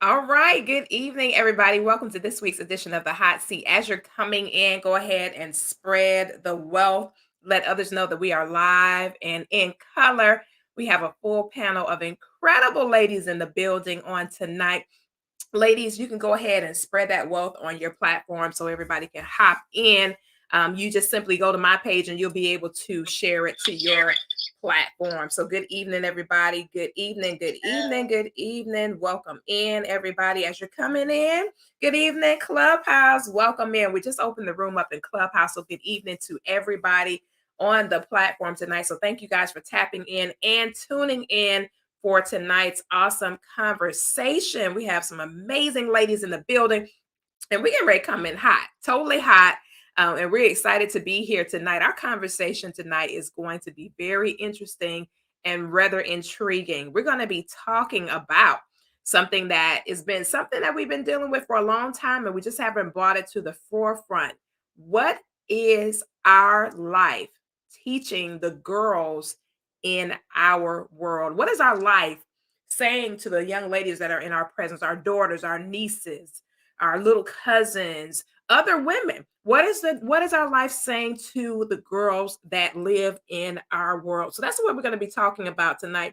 All right. Good evening, everybody. Welcome to this week's edition of the Hot Seat. As you're coming in, go ahead and spread the wealth. Let others know that we are live and in color. We have a full panel of incredible ladies in the building on tonight. Ladies, you can go ahead and spread that wealth on your platform so everybody can hop in. You just simply go to my page and you'll be able to share it to your platform. So, good evening, everybody. Good evening, good evening, good evening. Welcome in, everybody, as you're coming in. Good evening, Clubhouse. Welcome in. We just opened the room up in Clubhouse. So, good evening to everybody on the platform tonight. So, thank you guys for tapping in and tuning in for tonight's awesome conversation. We have some amazing ladies in the building, and we're getting ready to come in hot, totally hot. And we're excited to be here tonight. Our conversation tonight is going to be very interesting and rather intriguing. We're going to be talking about something that has been something that we've been dealing with for a long time, and we just haven't brought it to the forefront. What is our life teaching the girls in our world? What is our life saying to the young ladies that are in our presence, our daughters, our nieces, our little cousins, other women? What is our life saying to the girls that live in our world? So that's what we're going to be talking about tonight.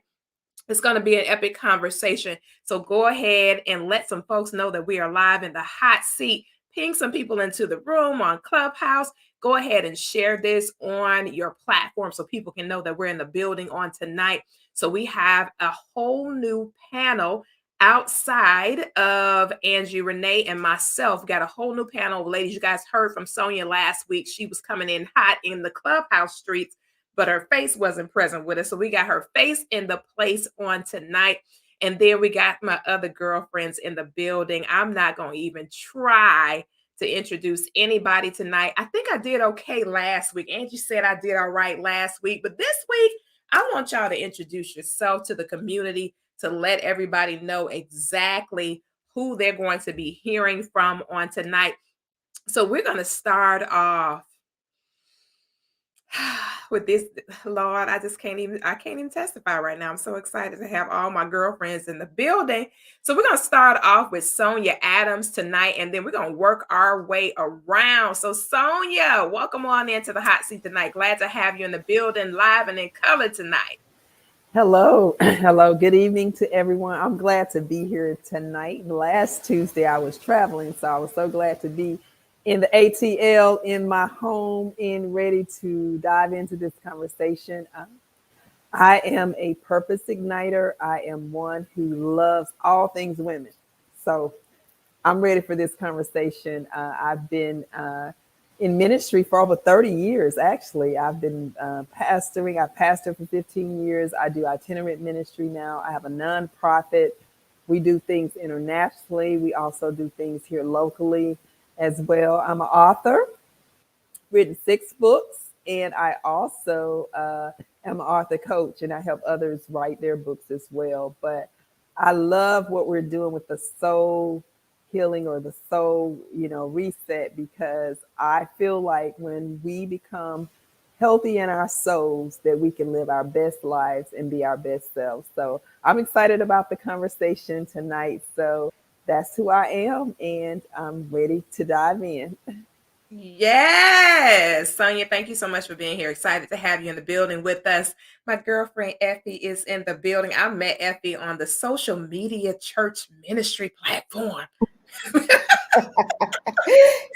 It's going to be an epic conversation. So go ahead and let some folks know that we are live in the hot seat. Ping some people into the room on Clubhouse. Go ahead and share this on your platform so people can know that we're in the building on tonight. So we have a whole new panel outside of Angie Renee and myself. Got a whole new panel of ladies. You guys heard from Sonia last week. She was coming in hot in the Clubhouse streets, but her face wasn't present with us. So we got her face in the place on tonight. And then we got my other girlfriends in the building. I'm not going to even try to introduce anybody tonight. I think I did okay last week. Angie said I did all right last week. But this week, I want y'all to introduce yourself to the community to let everybody know exactly who they're going to be hearing from on tonight. So we're going to start off with this. Lord, I can't even testify right now. I'm so excited to have all my girlfriends in the building. So we're going to start off with Sonia Adams tonight, and then we're going to work our way around. So Sonia, welcome on into the hot seat tonight. Glad to have you in the building live and in color tonight. Hello, hello. Good evening to everyone. I'm glad to be here tonight. Last Tuesday I was traveling, so I was so glad to be in the ATL in my home and ready to dive into this conversation. I am a purpose igniter. I am one who loves all things women. So I'm ready for this conversation. I've been in ministry for over 30 years, actually. I've been pastoring. I've pastored for 15 years. I do itinerant ministry now. I have a nonprofit. We do things internationally. We also do things here locally as well. I'm an author, written 6 books, and I also am an author coach, and I help others write their books as well. But I love what we're doing with the soul healing or the soul, reset, because I feel like when we become healthy in our souls, that we can live our best lives and be our best selves. So I'm excited about the conversation tonight. So that's who I am, and I'm ready to dive in. Yes, Sonia, thank you so much for being here. Excited to have you in the building with us. My girlfriend Effie is in the building. I met Effie on the social media church ministry platform.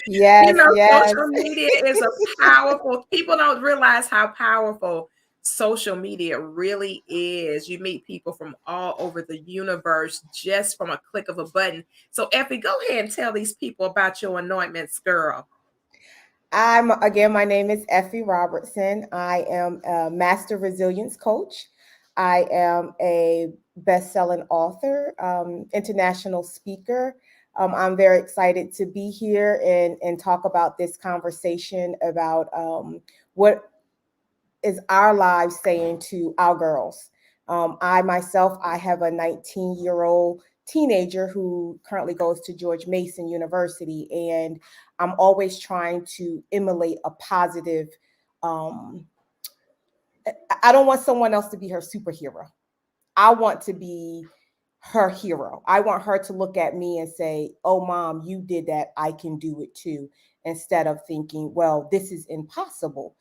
Yes, yes. Social media is a powerful, people don't realize how powerful social media really is. You meet people from all over the universe just from a click of a button. So, Effie, go ahead and tell these people about your anointments, girl. My name is Effie Robertson. I am a master resilience coach. I am a best-selling author, international speaker. I'm very excited to be here and talk about this conversation about what is our lives saying to our girls. I myself, I have a 19-year-old teenager who currently goes to George Mason University, and I'm always trying to emulate a positive. Um, I don't want someone else to be her superhero. I want to be her hero. I want her to look at me and say, "Oh, mom, you did that. I can do it too," instead of thinking, "Well, this is impossible."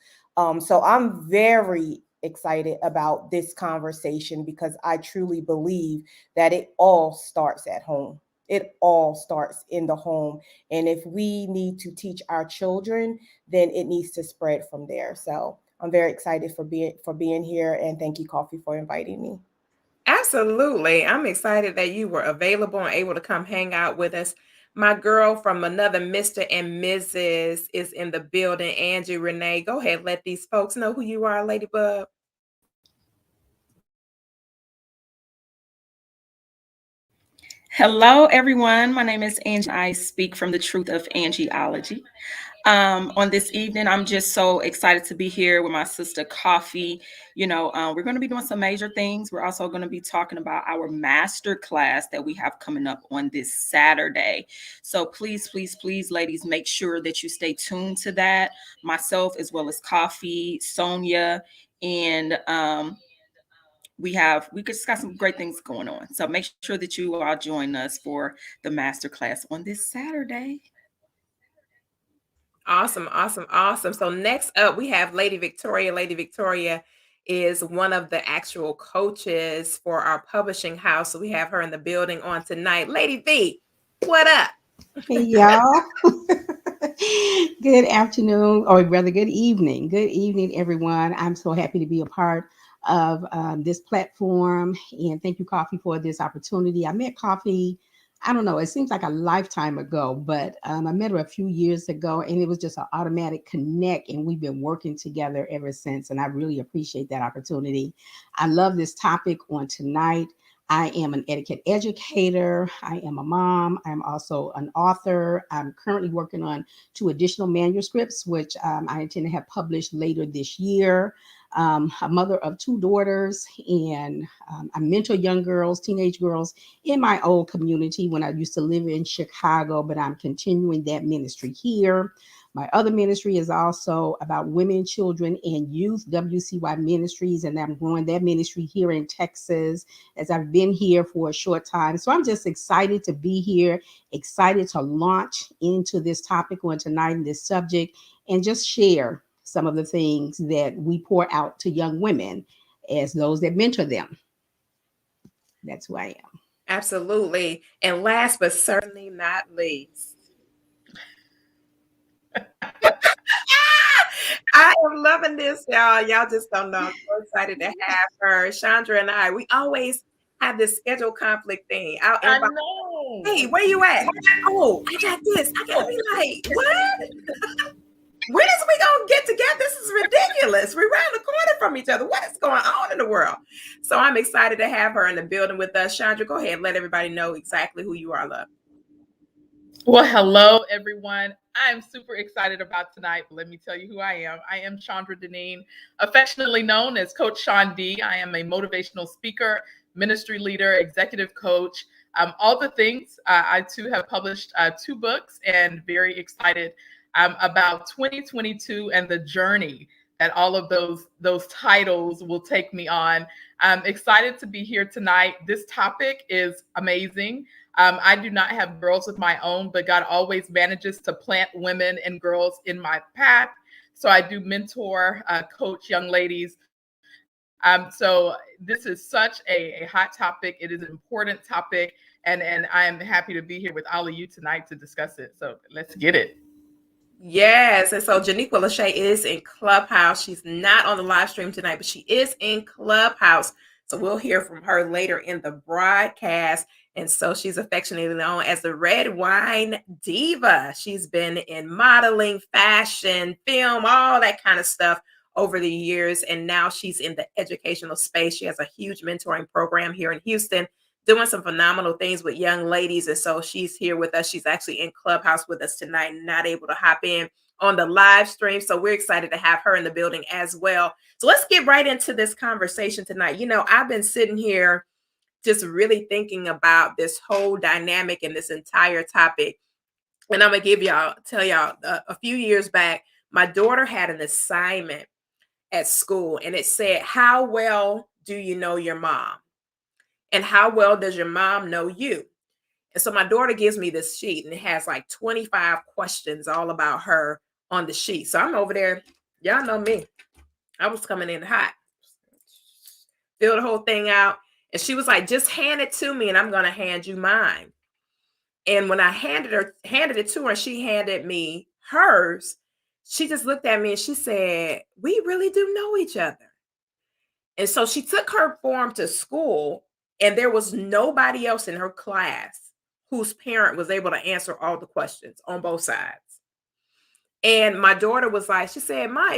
So I'm very excited about this conversation because I truly believe that it all starts at home. It all starts in the home. And if we need to teach our children, then it needs to spread from there. So I'm very excited for being here, and thank you, Coffee, for inviting me. Absolutely. I'm excited that you were available and able to come hang out with us. My girl from another Mr. and Mrs. is in the building, Angie Renee. Go ahead, let these folks know who you are, Ladybug. Hello, everyone. My name is Angie. I speak from the truth of Angieology. On this evening, I'm just so excited to be here with my sister Coffee. We're going to be doing some major things. We're also going to be talking about our master class that we have coming up on this Saturday. So please, please, please, ladies, make sure that you stay tuned to that. Myself, as well as Coffee, Sonia, and we just got some great things going on. So make sure that you all join us for the master class on this Saturday. Awesome, awesome, awesome. So next up, we have Lady Victoria. Lady Victoria is one of the actual coaches for our publishing house. So we have her in the building on tonight. Lady V, what up? Hey y'all. Good afternoon, or rather good evening. Good evening, everyone. I'm so happy to be a part of this platform, and thank you, Coffee, for this opportunity. I met Coffee, I don't know, it seems like a lifetime ago, but I met her a few years ago, and it was just an automatic connect, and we've been working together ever since, and I really appreciate that opportunity. I love this topic on tonight. I am an etiquette educator. I am a mom. I'm also an author. I'm currently working on 2 additional manuscripts, which I intend to have published later this year. A mother of 2 daughters, and I mentor young girls, teenage girls in my old community when I used to live in Chicago, but I'm continuing that ministry here. My other ministry is also about women, children, and youth, WCY Ministries, and I'm growing that ministry here in Texas as I've been here for a short time. So I'm just excited to be here, excited to launch into this topic on tonight and this subject, and just share some of the things that we pour out to young women as those that mentor them. That's who I am. Absolutely. And last but certainly not least, I am loving this, y'all. Y'all just don't know. I'm so excited to have her. Chandra and I, we always have this schedule conflict thing. I know. Hey, where you at? Oh, I got this. I gotta be like, what? When is we gonna get together? This is ridiculous. We're around the corner from each other. What is going on in the world? So I'm excited to have her in the building with us. Chandra, go ahead and let everybody know exactly who you are, love. Well, hello, everyone. I'm super excited about tonight. Let me tell you who I am. I am Chandra Deneen, affectionately known as Coach Sean D. I am a motivational speaker, ministry leader, executive coach, all the things. I too have published 2 books and very excited about 2022 and the journey that all of those titles will take me on. I'm excited to be here tonight. This topic is amazing. I do not have girls of my own, but God always manages to plant women and girls in my path. So I do mentor, coach young ladies. So this is such a hot topic. It is an important topic, and I'm happy to be here with all of you tonight to discuss it. So let's get it. Yes. And so Janiqua Lachey is in Clubhouse. She's not on the live stream tonight, but she is in Clubhouse. So we'll hear from her later in the broadcast. And so she's affectionately known as the Red Wine Diva. She's been in modeling, fashion, film, all that kind of stuff over the years. And now she's in the educational space. She has a huge mentoring program here in Houston, doing some phenomenal things with young ladies. And so she's here with us. She's actually in Clubhouse with us tonight, not able to hop in on the live stream. So we're excited to have her in the building as well. So let's get right into this conversation tonight. You know, I've been sitting here just really thinking about this whole dynamic and this entire topic. And I'm going to tell y'all a few years back, my daughter had an assignment at school and it said, how well do you know your mom? And how well does your mom know you? And so my daughter gives me this sheet and it has like 25 questions all about her on the sheet. So I'm over there. Y'all know me. I was coming in hot. Fill the whole thing out. And she was like, just hand it to me and I'm going to hand you mine. And when I handed it to her, she handed me hers. She just looked at me and she said, we really do know each other. And so she took her form to school and there was nobody else in her class whose parent was able to answer all the questions on both sides. And my daughter was like, she said, Ma,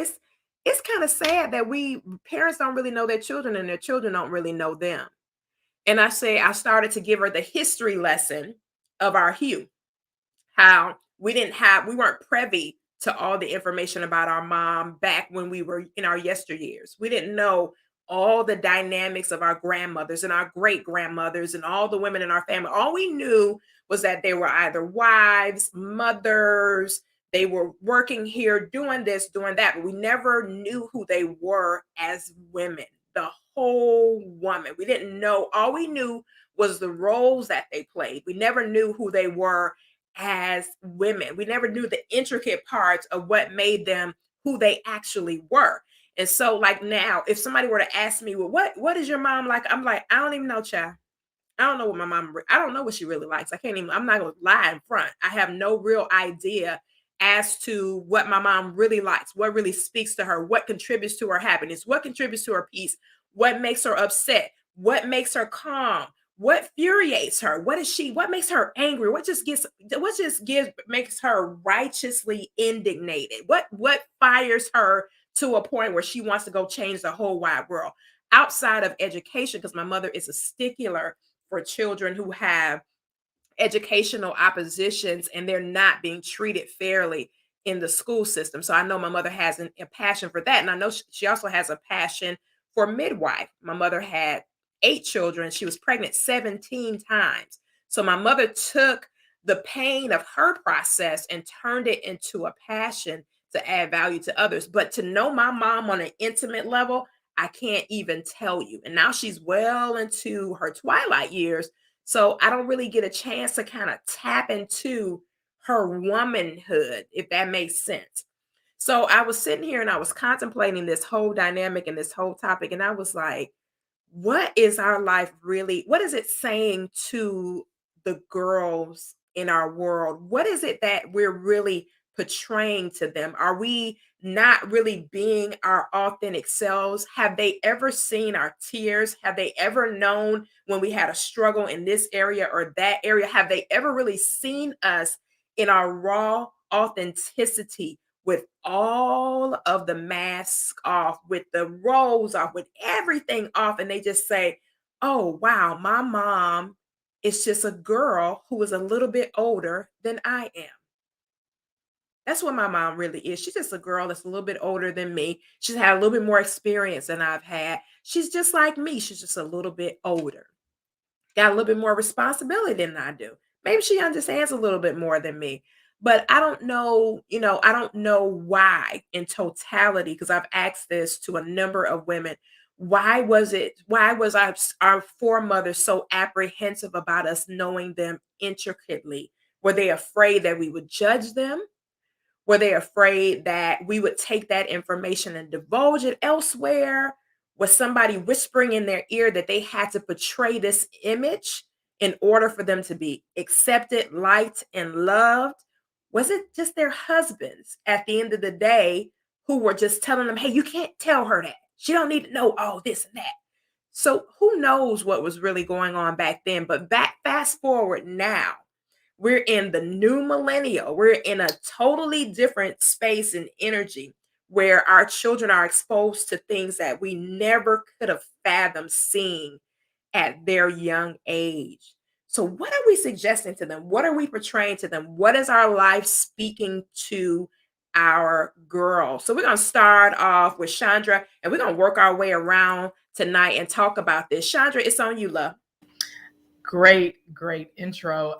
it's kind of sad that parents don't really know their children and their children don't really know them. And I started to give her the history lesson of our hue, how we weren't privy to all the information about our mom back when we were in our yesteryears. We didn't know all the dynamics of our grandmothers and our great grandmothers and all the women in our family. All we knew was that they were either wives, mothers, they were working here, doing this, doing that, but we never knew who they were as women, the whole woman. We didn't know. All we knew was the roles that they played. We never knew who they were as women. We never knew the intricate parts of what made them who they actually were. And so like now, if somebody were to ask me, well, what is your mom like? I'm like, I don't even know, child. I don't know what my mom, I don't know what she really likes. I'm not going to lie in front. I have no real idea as to what my mom really likes, what really speaks to her, what contributes to her happiness, what contributes to her peace, what makes her upset, what makes her calm, what infuriates her, what makes her angry, makes her righteously indignated, what fires her to a point where she wants to go change the whole wide world outside of education, because my mother is a stickler for children who have educational oppositions and they're not being treated fairly in the school system. So I know my mother has a passion for that. And I know she also has a passion for midwife. My mother had 8 children. She was pregnant 17 times. So my mother took the pain of her process and turned it into a passion to add value to others. But to know my mom on an intimate level, I can't even tell you. And now she's well into her twilight years. So I don't really get a chance to kind of tap into her womanhood, if that makes sense. So I was sitting here and I was contemplating this whole dynamic and this whole topic. And I was like, what is our life really? What is it saying to the girls in our world? What is it that we're really portraying to them? Are we not really being our authentic selves? Have they ever seen our tears? Have they ever known when we had a struggle in this area or that area? Have they ever really seen us in our raw authenticity, with all of the masks off, with the roles off, with everything off, and they just say, oh, wow, my mom is just a girl who is a little bit older than I am. That's what my mom really is. She's just a girl that's a little bit older than me. She's had a little bit more experience than I've had. She's just like me. She's just a little bit older. Got a little bit more responsibility than I do. Maybe she understands a little bit more than me. But I don't know, I don't know why in totality, because I've asked this to a number of women. Why was our foremothers so apprehensive about us knowing them intricately? Were they afraid that we would judge them? Were they afraid that we would take that information and divulge it elsewhere? Was somebody whispering in their ear that they had to portray this image in order for them to be accepted, liked, and loved? Was it just their husbands at the end of the day who were just telling them, hey, you can't tell her that. She don't need to know all this and that. So who knows what was really going on back then? But fast forward now, we're in the new millennial. We're in a totally different space and energy where our children are exposed to things that we never could have fathomed seeing at their young age. So what are we suggesting to them? What are we portraying to them? What is our life speaking to our girls? So we're going to start off with Chandra, and we're going to work our way around tonight and talk about this. Chandra, it's on you, love. Great intro.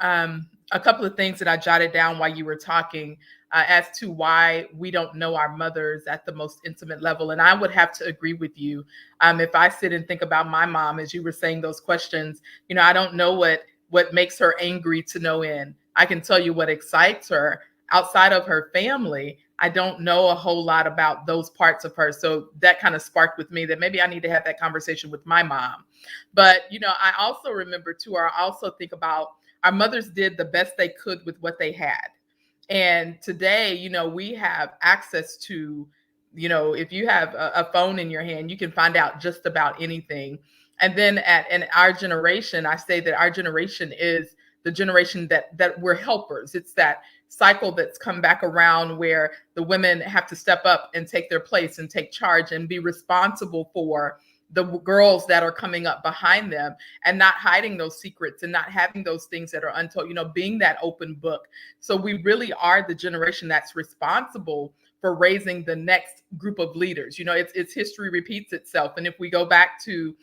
A couple of things that I jotted down while you were talking. as to why we don't know our mothers at the most intimate level. And I would have to agree with you. If I sit and think about my mom, as you were saying those questions, I don't know what makes her angry to no end. I can tell you what excites her outside of her family. I don't know a whole lot about those parts of her. So that kind of sparked with me that maybe I need to have that conversation with my mom. But, I also remember too, or I also think about our mothers did the best they could with what they had. And today, we have access to, if you have a phone in your hand, you can find out just about anything. And then in our generation, I say that our generation is the generation that we're helpers. It's that cycle that's come back around where the women have to step up and take their place and take charge and be responsible for the girls that are coming up behind them, and not hiding those secrets and not having those things that are untold, being that open book. So we really are the generation that's responsible for raising the next group of leaders. It's history repeats itself. And if we go back to,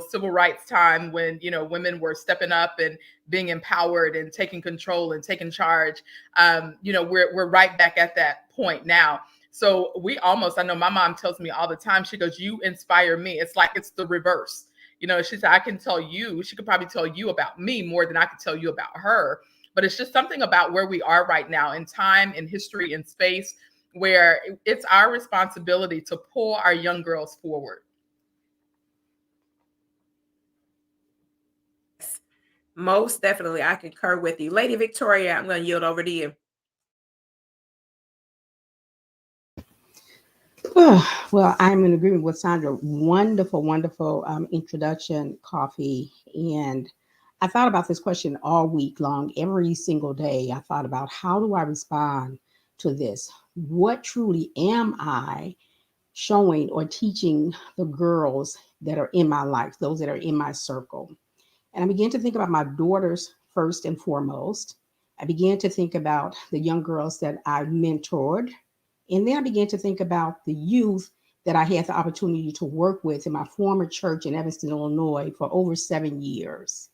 civil rights time when, women were stepping up and being empowered and taking control and taking charge, we're right back at that point now. So I know my mom tells me all the time, she goes, you inspire me. It's like it's the reverse. She said, she could probably tell you about me more than I could tell you about her. But it's just something about where we are right now in time, in history, in space, where it's our responsibility to pull our young girls forward. Most definitely, I concur with you. Lady Victoria, I'm going to yield over to you. Well, I'm in agreement with Sandra. Wonderful, wonderful introduction, Coffee. And I thought about this question all week long. Every single day, I thought about, how do I respond to this? What truly am I showing or teaching the girls that are in my life, those that are in my circle? And I began to think about my daughters first and foremost. I began to think about the young girls that I mentored. And then I began to think about the youth that I had the opportunity to work with in my former church in Evanston, Illinois for over 7 years.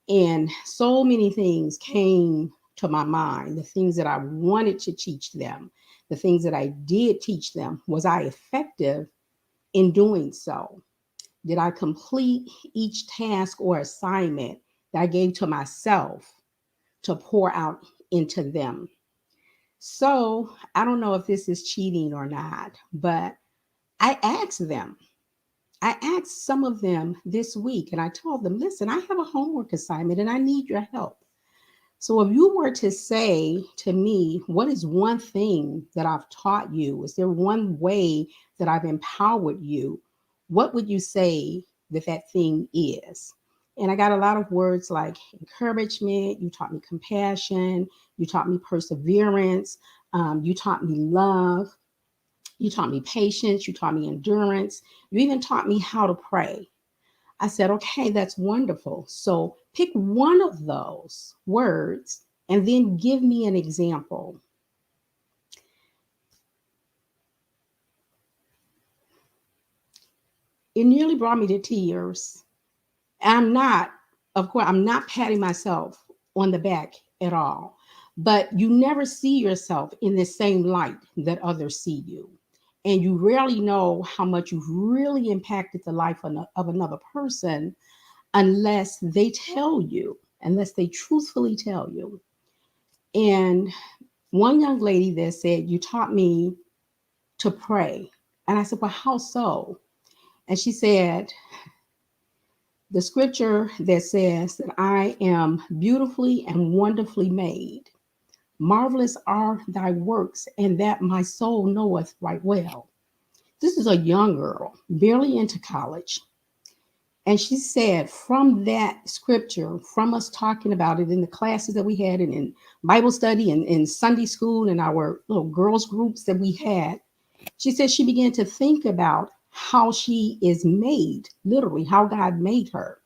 And so many things came to my mind, the things that I wanted to teach them, the things that I did teach them. Was I effective in doing so? Did I complete each task or assignment that I gave to myself to pour out into them? So I don't know if this is cheating or not, but I asked them. I asked some of them this week and I told them, listen, I have a homework assignment and I need your help. So if you were to say to me, what is one thing that I've taught you? Is there one way that I've empowered you? What would you say that thing is? And I got a lot of words like encouragement. You taught me compassion. You taught me perseverance. You taught me love. You taught me patience. You taught me endurance. You even taught me how to pray. I said, okay, that's wonderful. So pick one of those words and then give me an example. It nearly brought me to tears. I'm not patting myself on the back at all, but you never see yourself in the same light that others see you. And you rarely know how much you've really impacted the life of another person unless they truthfully tell you. And one young lady there said, you taught me to pray. And I said, well, how so? And she said, the scripture that says that I am beautifully and wonderfully made. Marvelous are thy works, and that my soul knoweth right well. This is a young girl, barely into college. And she said, from that scripture, from us talking about it in the classes that we had and in Bible study and in Sunday school and our little girls groups that we had, she said she began to think about how she is made, literally how God made her.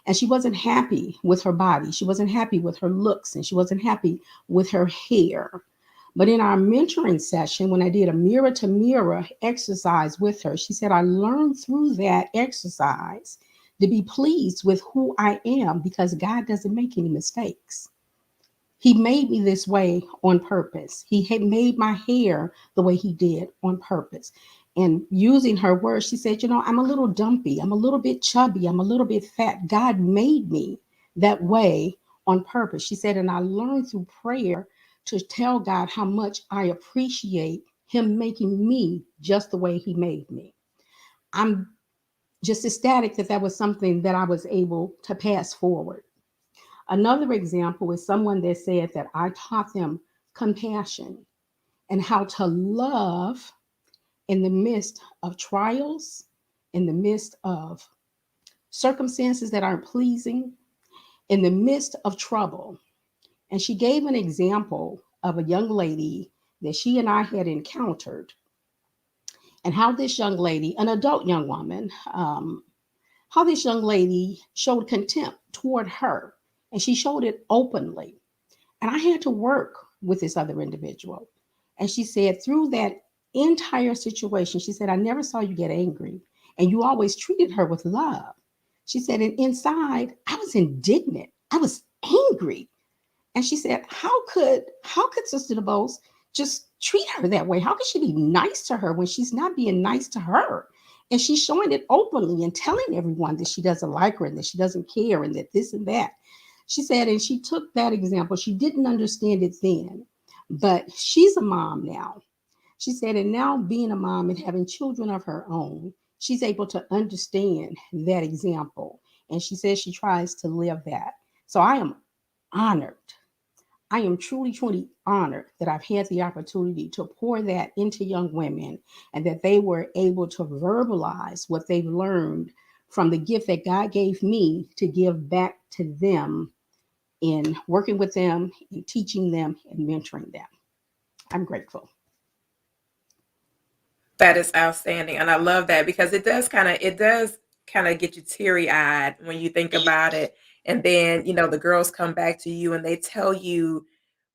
And she wasn't happy with her body. She wasn't happy with her looks, and she wasn't happy with her hair. But in our mentoring session, when I did a mirror to mirror exercise with her, she said, I learned through that exercise to be pleased with who I am because God doesn't make any mistakes. He made me this way on purpose. He had made my hair the way he did on purpose. And using her words, she said, I'm a little dumpy. I'm a little bit chubby. I'm a little bit fat. God made me that way on purpose. She said, and I learned through prayer to tell God how much I appreciate him making me just the way he made me. I'm just ecstatic that that was something that I was able to pass forward. Another example is someone that said that I taught them compassion and how to love in the midst of trials, in the midst of circumstances that aren't pleasing, in the midst of trouble. And she gave an example of a young lady that she and I had encountered, and how this young lady, an adult young woman, how this young lady showed contempt toward her, and she showed it openly. And I had to work with this other individual. And she said, through that entire situation, she said, I never saw you get angry, and you always treated her with love. She said, and inside, I was indignant. I was angry. And she said, how could Sister DeBose just treat her that way? How could she be nice to her when she's not being nice to her? And she's showing it openly and telling everyone that she doesn't like her and that she doesn't care and that this and that. She said, and she took that example. She didn't understand it then, but she's a mom now. She said, and now being a mom and having children of her own, she's able to understand that example. And she says she tries to live that. So I am honored. I am truly, truly honored that I've had the opportunity to pour that into young women and that they were able to verbalize what they've learned from the gift that God gave me to give back to them in working with them, in teaching them, and mentoring them. I'm grateful. That is outstanding. And I love that because it does kind of get you teary-eyed when you think about it. And then, the girls come back to you and they tell you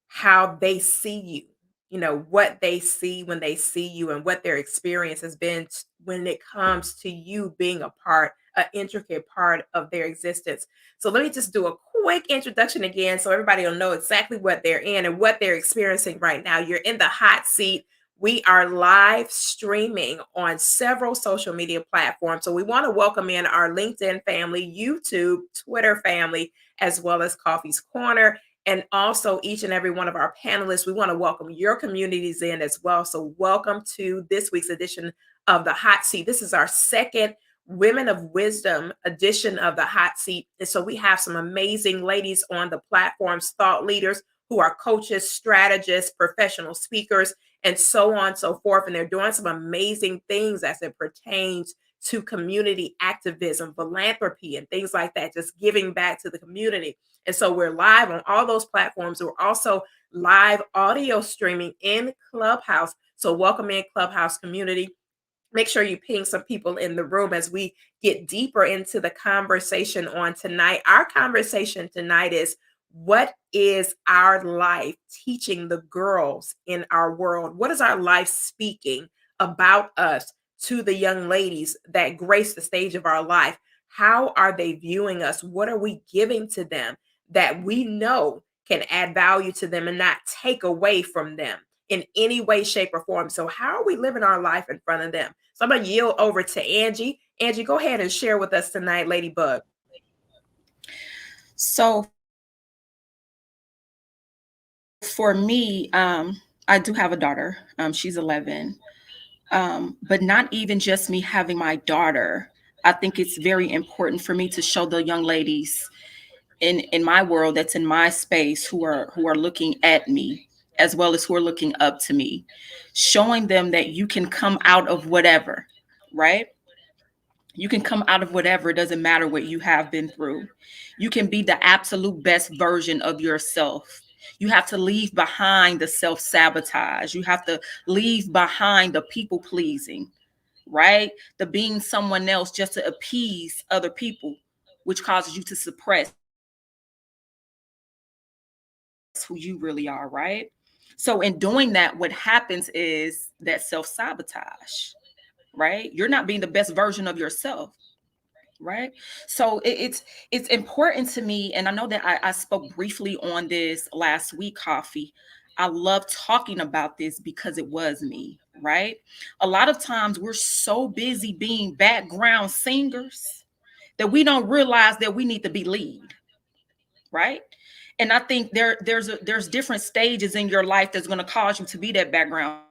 how they see you, what they see when they see you and what their experience has been when it comes to you being an intricate part of their existence. So let me just do a quick introduction again so everybody will know exactly what they're in and what they're experiencing right now. You're in the hot seat. We are live streaming on several social media platforms. So we want to welcome in our LinkedIn family, YouTube, Twitter family, as well as Coffee's Corner. And also each and every one of our panelists, we want to welcome your communities in as well. So welcome to this week's edition of the Hot Seat. This is our second Women of Wisdom edition of the Hot Seat. And so we have some amazing ladies on the platforms, thought leaders who are coaches, strategists, professional speakers, and so on and so forth. And they're doing some amazing things as it pertains to community activism, philanthropy, and things like that, just giving back to the community. And so we're live on all those platforms. We're also live audio streaming in Clubhouse. So welcome in Clubhouse community. Make sure you ping some people in the room as we get deeper into the conversation on tonight. Our conversation tonight is, what is our life teaching the girls in our world? What is our life speaking about us to the young ladies that grace the stage of our life? How are they viewing us? What are we giving to them that we know can add value to them and not take away from them in any way, shape, or form? So how are we living our life in front of them? So I'm going to yield over to Angie. Angie, go ahead and share with us tonight, Ladybug. So for me, I do have a daughter. She's 11. But not even just me having my daughter. I think it's very important for me to show the young ladies in my world, that's in my space, who are looking at me, as well as who are looking up to me, showing them that you can come out of whatever, right? You can come out of whatever. It doesn't matter what you have been through. You can be the absolute best version of yourself. You have to leave behind the self-sabotage. You have to leave behind the people pleasing, right? The being someone else just to appease other people, which causes you to suppress who you really are, right? So in doing that, what happens is that self-sabotage, right? You're not being the best version of yourself. right? So it's important to me, and I know that I spoke briefly on this last week, Coffee. I love talking about this because it was me, right? A lot of times we're so busy being background singers that we don't realize that we need to be lead, right? And I think there's different stages in your life that's going to cause you to be that background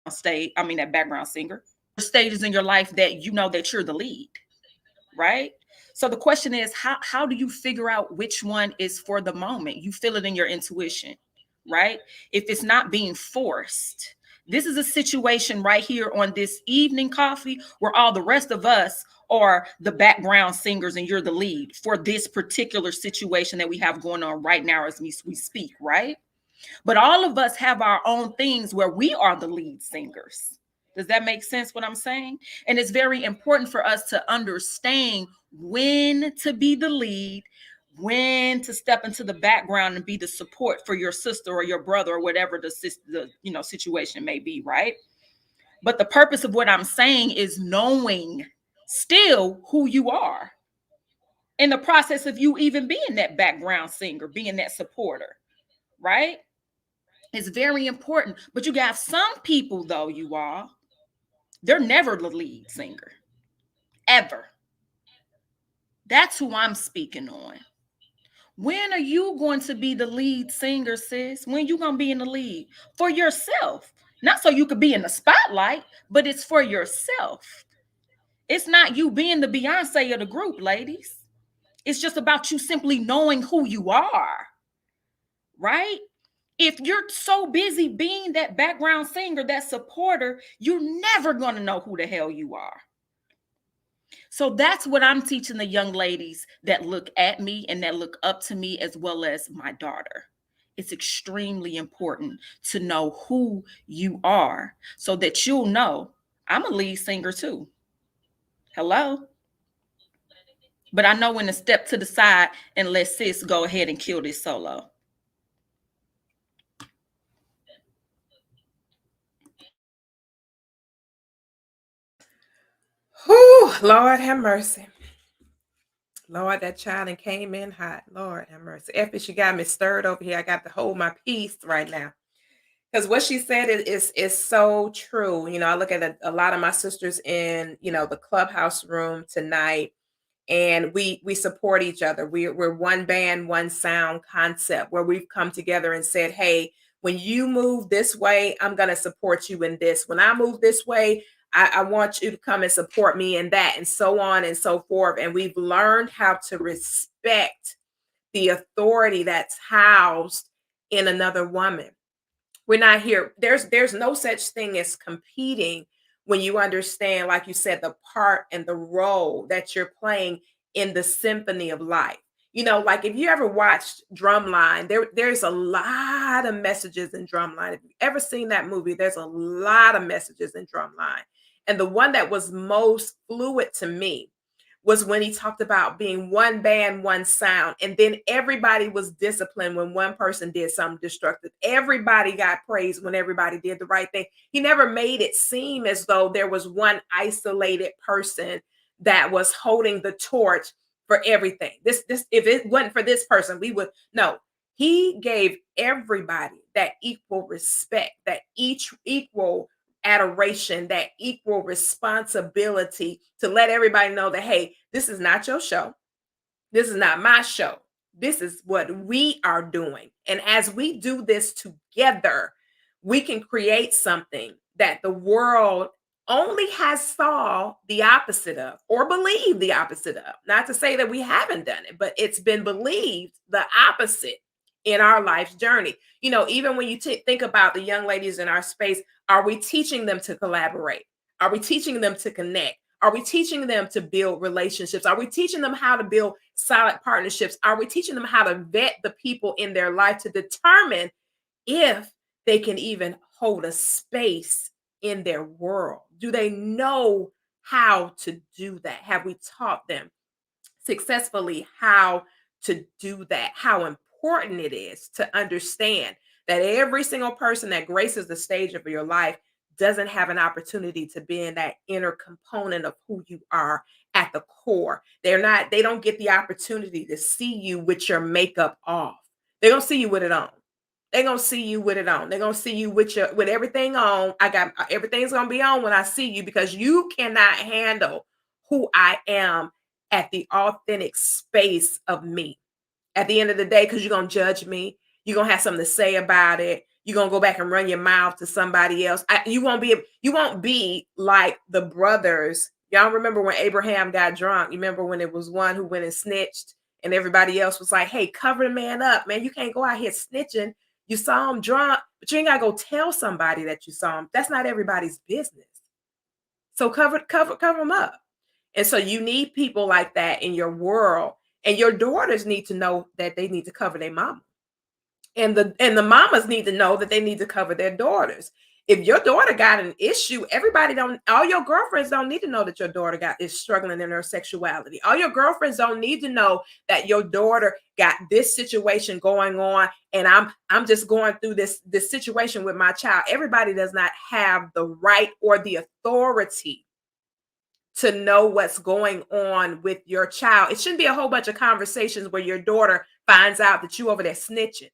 that background singer. Stages in your life that you know that you're the lead, right? So the question is, how do you figure out which one is for the moment? You feel it in your intuition, right? If it's not being forced. This is a situation right here on this evening, Coffee, where all the rest of us are the background singers and you're the lead for this particular situation that we have going on right now as we speak, right? But all of us have our own things where we are the lead singers. Does that make sense what I'm saying? And it's very important for us to understand when to be the lead, when to step into the background and be the support for your sister or your brother or whatever the situation may be, right? But the purpose of what I'm saying is knowing still who you are in the process of you even being that background singer, being that supporter, right? It's very important. But you got some people, though, you all, they're never the lead singer, ever. That's who I'm speaking on. When are you going to be the lead singer, sis? When you going to be in the lead? For yourself. Not so you could be in the spotlight, but it's for yourself. It's not you being the Beyonce of the group, ladies. It's just about you simply knowing who you are, right? If you're so busy being that background singer, that supporter, you're never going to know who the hell you are. So that's what I'm teaching the young ladies that look at me and that look up to me, as well as my daughter. It's extremely important to know who you are so that you'll know I'm a lead singer too. Hello? But I know when to step to the side and let sis go ahead and kill this solo. Whew, Lord have mercy. Lord, that child and came in hot. Lord have mercy. Effie, she got me stirred over here. I got to hold my peace right now. Because what she said is so true. You know, I look at a lot of my sisters in, the clubhouse room tonight, and we support each other. We're one band, one sound concept, where we've come together and said, hey, when you move this way, I'm going to support you in this. When I move this way, I want you to come and support me in that, and so on and so forth. And we've learned how to respect the authority that's housed in another woman. We're not here. There's no such thing as competing when you understand, like you said, the part and the role that you're playing in the symphony of life. Like if you ever watched Drumline, there's a lot of messages in Drumline. If you've ever seen that movie, there's a lot of messages in Drumline. And the one that was most fluid to me was when he talked about being one band, one sound. And then everybody was disciplined when one person did something destructive. Everybody got praised when everybody did the right thing. He never made it seem as though there was one isolated person that was holding the torch for everything. This if it wasn't for this person, we would no. He gave everybody that equal respect, that equal adoration, that equal responsibility to let everybody know that, hey, this is not your show. This is not my show. This is what we are doing. And as we do this together, we can create something that the world only has saw the opposite of or believe the opposite of. Not to say that we haven't done it, but it's been believed the opposite in our life's journey. Even when you think about the young ladies in our space, are we teaching them to collaborate? Are we teaching them to connect? Are we teaching them to build relationships? Are we teaching them how to build solid partnerships? Are we teaching them how to vet the people in their life to determine if they can even hold a space in their world? Do they know how to do that? Have we taught them successfully how to do that? How important it is to understand that every single person that graces the stage of your life doesn't have an opportunity to be in that inner component of who you are at the core. They don't get the opportunity to see you with your makeup off. They're gonna see you with it on. They're gonna see you with it on. They're gonna see you with everything on. Everything's gonna be on when I see you, because you cannot handle who I am at the authentic space of me at the end of the day, because you're gonna judge me. You're gonna have something to say about it. You're gonna go back and run your mouth to somebody else. You won't be like the brothers. Y'all remember when Abraham got drunk? You remember when it was one who went and snitched, and everybody else was like, hey, cover the man up, man. You can't go out here snitching. You saw him drunk, but you ain't gotta go tell somebody that you saw him. That's not everybody's business. So cover them up. And so you need people like that in your world. And your daughters need to know that they need to cover their mama. And the mamas need to know that they need to cover their daughters. If your daughter got an issue, all your girlfriends don't need to know that your daughter is struggling in her sexuality. All your girlfriends don't need to know that your daughter got this situation going on, and I'm just going through this situation with my child. Everybody does not have the right or the authority to know what's going on with your child. It shouldn't be a whole bunch of conversations where your daughter finds out that you over there snitching,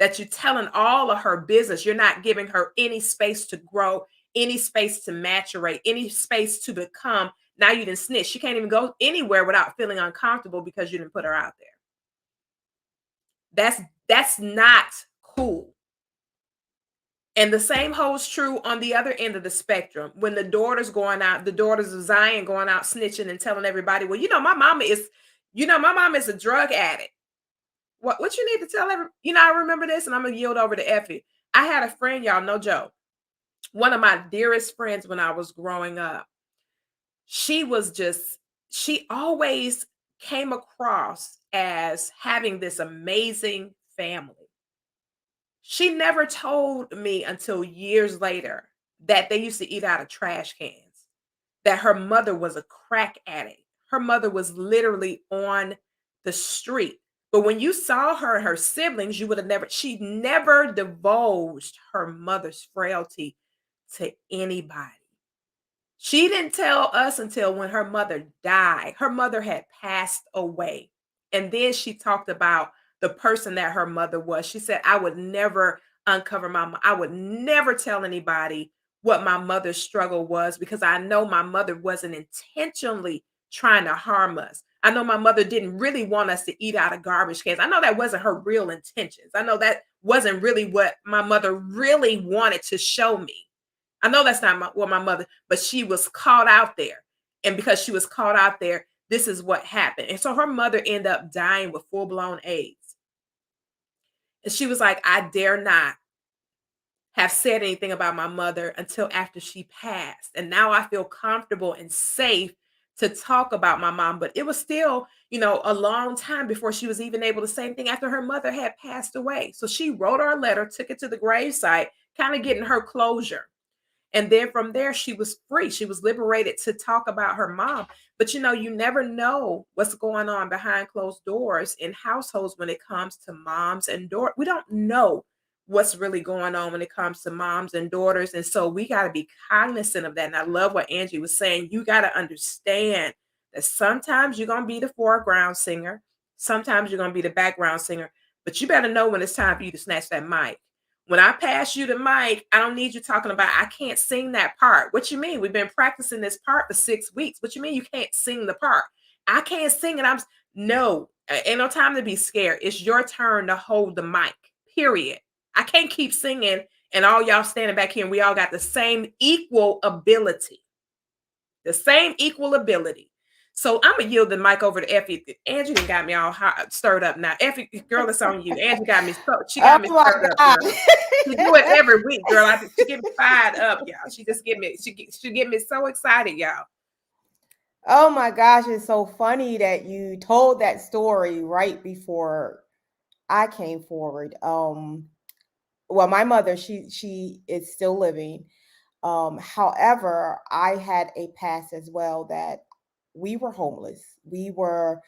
that you're telling all of her business. You're not giving her any space to grow, any space to maturate, any space to become. Now you didn't snitch. She can't even go anywhere without feeling uncomfortable because you didn't put her out there. That's not cool. And the same holds true on the other end of the spectrum. When the daughters of Zion going out snitching and telling everybody, well, my mama is a drug addict. What you need to tell every, I remember this, and I'm gonna yield over to Effie. I had a friend, y'all, no joke. One of my dearest friends when I was growing up. She always came across as having this amazing family. She never told me until years later that they used to eat out of trash cans, that her mother was a crack addict. Her mother was literally on the street. But when you saw her and her siblings, she never divulged her mother's frailty to anybody. She didn't tell us until when her mother died. Her mother had passed away. And then she talked about the person that her mother was. She said, I would never uncover I would never tell anybody what my mother's struggle was, because I know my mother wasn't intentionally trying to harm us. I know my mother didn't really want us to eat out of garbage cans. I know that wasn't her real intentions. I know that wasn't really what my mother really wanted to show me. I know that's not what my mother, but she was caught out there. And because she was caught out there, this is what happened. And so her mother ended up dying with full-blown AIDS. And she was like, I dare not have said anything about my mother until after she passed. And now I feel comfortable and safe to talk about my mom. But it was still, a long time before she was even able to say anything after her mother had passed away. So she wrote her a letter, took it to the gravesite, kind of getting her closure. And then from there, she was free. She was liberated to talk about her mom. But, you never know what's going on behind closed doors in households when it comes to moms and daughters. We don't know what's really going on when it comes to moms and daughters. And so we got to be cognizant of that. And I love what Angie was saying. You got to understand that sometimes you're going to be the foreground singer. Sometimes you're going to be the background singer. But you better know when it's time for you to snatch that mic. When I pass you the mic, I don't need you talking about, I can't sing that part. What you mean? We've been practicing this part for 6 weeks. What you mean you can't sing the part? I can't sing it. No, ain't no time to be scared. It's your turn to hold the mic, period. I can't keep singing and all y'all standing back here and we all got the same equal ability. The same equal ability. So I'm gonna yield the mic over to Effie. Angie done got me all stirred up now. Effie, girl, it's on you. Angie got me stirred up. Girl. She do it every week, girl. She get me fired up, y'all. She get me so excited, y'all. Oh my gosh, it's so funny that you told that story right before I came forward. Well, my mother, she is still living. However, I had a past as well that we were homeless. We were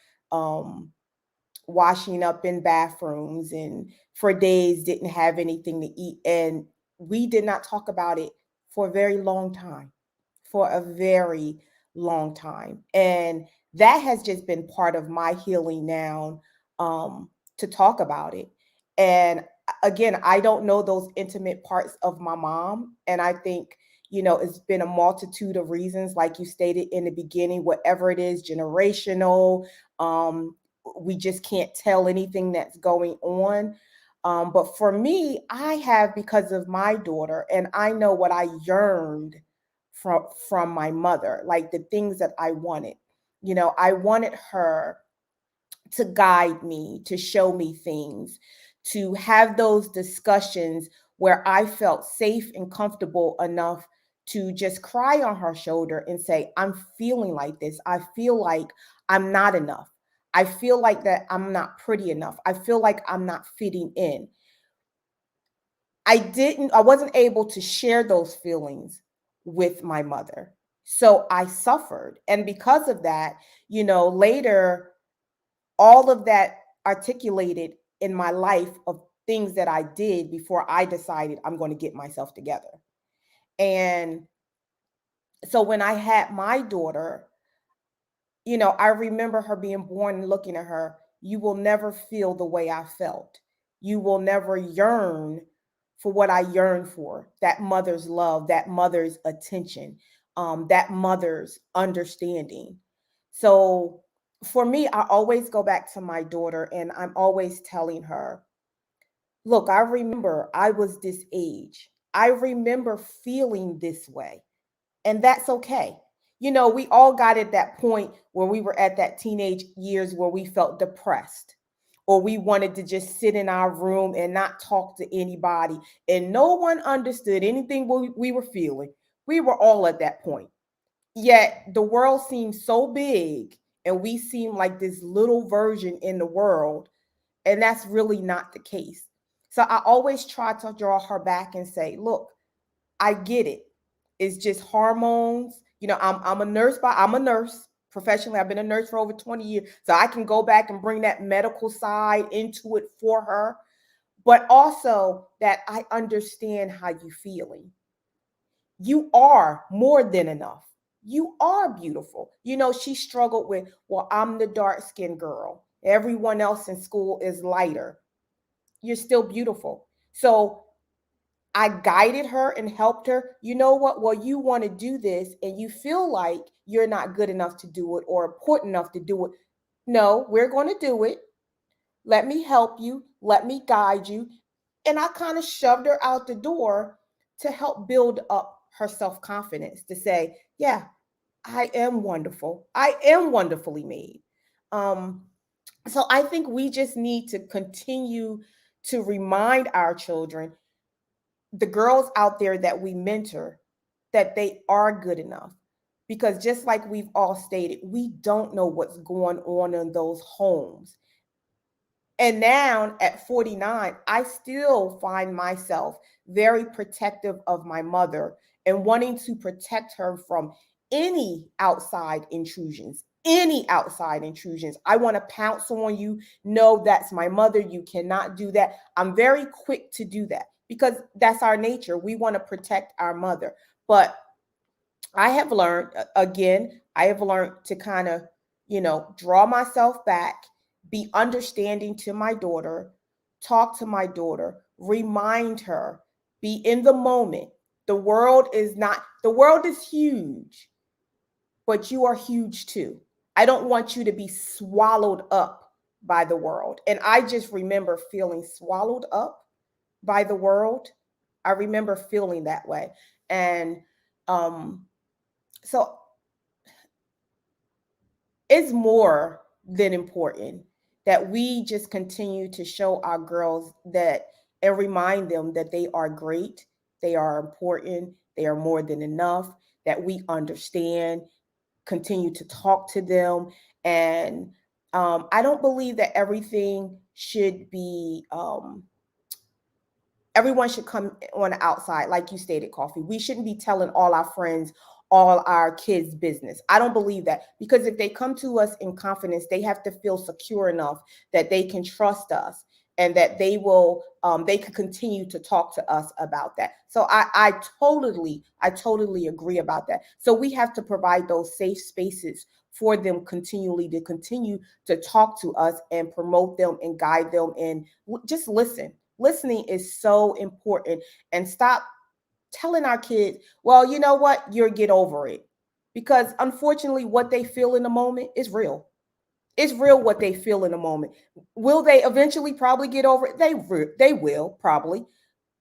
washing up in bathrooms and for days didn't have anything to eat. And we did not talk about it for a very long time, for a very long time. And that has just been part of my healing now, to talk about it. And again, I don't know those intimate parts of my mom. And I think, it's been a multitude of reasons, like you stated in the beginning, whatever it is, generational. We just can't tell anything that's going on. But for me, I have, because of my daughter, and I know what I yearned from my mother, like the things that I wanted. I wanted her to guide me, to show me things, to have those discussions where I felt safe and comfortable enough to just cry on her shoulder and say, I'm feeling like this. I feel like I'm not enough. I feel like that I'm not pretty enough. I feel like I'm not fitting in. I wasn't able to share those feelings with my mother. So I suffered. And because of that, later, all of that articulated in my life of things that I did before I decided I'm going to get myself together. And so when I had my daughter, I remember her being born and looking at her, you will never feel the way I felt. You will never yearn for what I yearn for, that mother's love, that mother's attention, that mother's understanding. So for me, I always go back to my daughter and I'm always telling her, look, I remember I was this age. I remember feeling this way, and that's okay. We all got at that point where we were at that teenage years where we felt depressed, or we wanted to just sit in our room and not talk to anybody, and no one understood anything we were feeling. We were all at that point. Yet the world seems so big and we seem like this little version in the world, and that's really not the case. So I always try to draw her back and say, look, I get it. It's just hormones. I'm a nurse, I'm a nurse professionally. I've been a nurse for over 20 years. So I can go back and bring that medical side into it for her. But also that I understand how you're feeling. You are more than enough. You are beautiful. She struggled with, well, I'm the dark-skinned girl. Everyone else in school is lighter. You're still beautiful. So I guided her and helped her. You know what? Well, you want to do this and you feel like you're not good enough to do it or important enough to do it. No, we're going to do it. Let me help you. Let me guide you. And I kind of shoved her out the door to help build up her self-confidence, to say, yeah, I am wonderful. I am wonderfully made. So I think we just need to continue to remind our children, the girls out there that we mentor, that they are good enough. Because just like we've all stated, we don't know what's going on in those homes. And now at 49, I still find myself very protective of my mother and wanting to protect her from any outside intrusions. Any outside intrusions. I want to pounce on you. No, that's my mother. You cannot do that. I'm very quick to do that because that's our nature. We want to protect our mother. But I have learned, again, to kind of, draw myself back, be understanding to my daughter, talk to my daughter, remind her, be in the moment. The world is huge, but you are huge too. I don't want you to be swallowed up by the world. And I just remember feeling swallowed up by the world. I remember feeling that way. And so it's more than important that we just continue to show our girls that and remind them that they are great, they are important, they are more than enough, that we understand, continue to talk to them. And I don't believe that everything should be, everyone should come on the outside, like you stated, Coffee. We shouldn't be telling all our friends, all our kids' business. I don't believe that, because if they come to us in confidence, they have to feel secure enough that they can trust us and that they will they can continue to talk to us about that. So I totally agree about that. So we have to provide those safe spaces for them continually to continue to talk to us and promote them and guide them, and just listen. Listening is so important. And stop telling our kids, well, you know what, you'll get over it. Because unfortunately, what they feel in the moment is real. It's real what they feel in the moment. Will they eventually probably get over it? They will probably.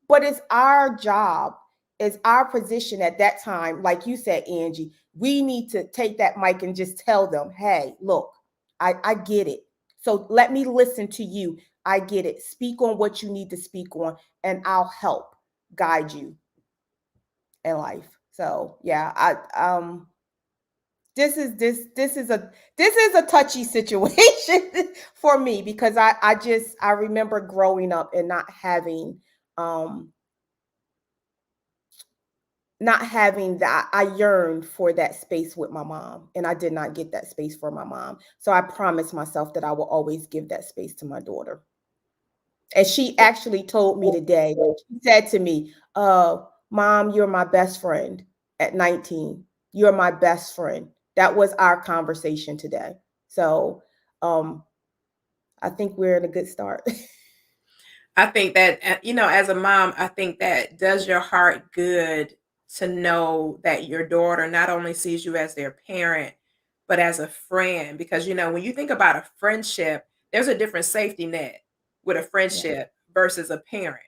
But it's our job, it's our position at that time, like you said, Angie, we need to take that mic and just tell them, hey, look, I get it. So let me listen to you. I get it. Speak on what you need to speak on, and I'll help guide you in life. So yeah, this is a touchy situation for me, because I remember growing up and um not having that. I yearned for that space with my mom, and I did not get that space for my mom. So I promised myself that I will always give that space to my daughter. And she actually told me today, she said to me, Mom, you're my best friend at 19. You're my best friend. That was our conversation today. So I think we're in a good start. I think that, as a mom, I think that does your heart good to know that your daughter not only sees you as their parent, but as a friend. Because, when you think about a friendship, there's a different safety net with a Yeah. friendship versus a parent.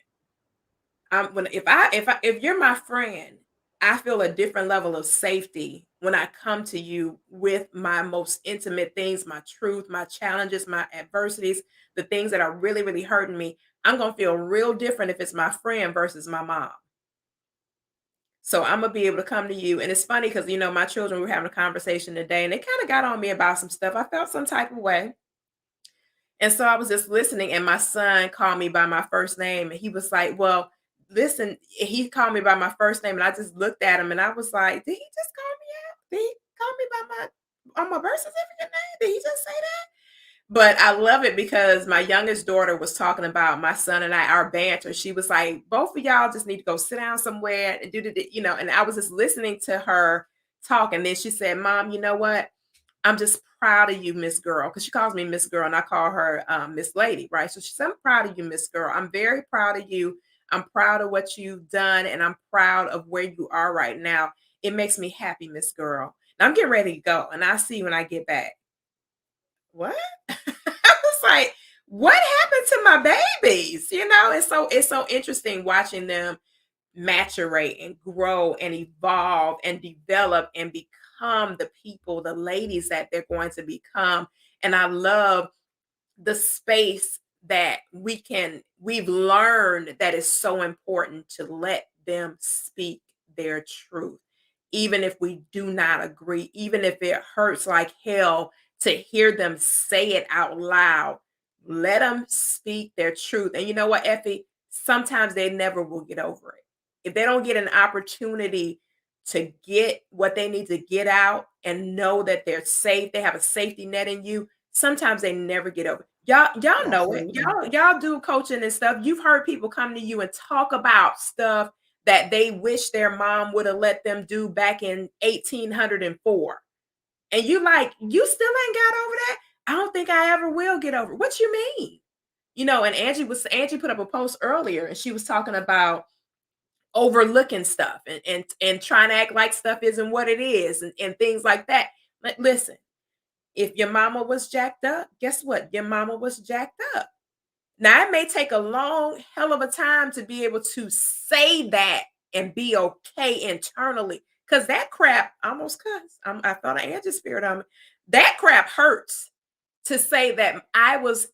If you're my friend, I feel a different level of safety when I come to you with my most intimate things, my truth, my challenges, my adversities, the things that are really, really hurting me. I'm gonna feel real different if it's my friend versus my mom. So I'm gonna be able to come to you. And it's funny because my children were having a conversation today and they kind of got on me about some stuff. I felt some type of way. And so I was just listening, and my son called me by my first name, and he was like, well, listen, he called me by my first name, and I just looked at him and I was like, did he just call me out? Did he call me by on my birth certificate name? Did he just say that? But I love it because my youngest daughter was talking about my son and I, our banter. She was like, both of y'all just need to go sit down somewhere and do and I was just listening to her talk. And then she said, Mom, you know what? I'm just proud of you, Miss Girl, because she calls me Miss Girl and I call her Miss Lady, right? So she said, I'm proud of you, Miss Girl. I'm very proud of you. I'm proud of what you've done, and I'm proud of where you are right now. It makes me happy, Miss Girl. Now I'm getting ready to go, and I'll see you when I get back. What? I was like, what happened to my babies? It's so interesting watching them maturate and grow and evolve and develop and become the people, the ladies that they're going to become. And I love the space that we've learned that is so important to let them speak their truth, even if we do not agree, even if it hurts like hell to hear them say it out loud. Let them speak their truth. And you know what, Effie? Sometimes they never will get over it. If they don't get an opportunity to get what they need to get out and know that they're safe, they have a safety net in you, sometimes they never get over it. Y'all know it. Absolutely. Y'all do coaching and stuff. You've heard people come to you and talk about stuff that they wish their mom would have let them do back in 1804. And you still ain't got over that? I don't think I ever will get over it. What you mean? And Angie put up a post earlier and she was talking about overlooking stuff and trying to act like stuff isn't what it is and things like that. But listen, if your mama was jacked up, guess what? Your mama was jacked up. Now, it may take a long hell of a time to be able to say that and be okay internally, because that crap almost cuts. I felt an Angie spirit on me. That crap hurts to say that I was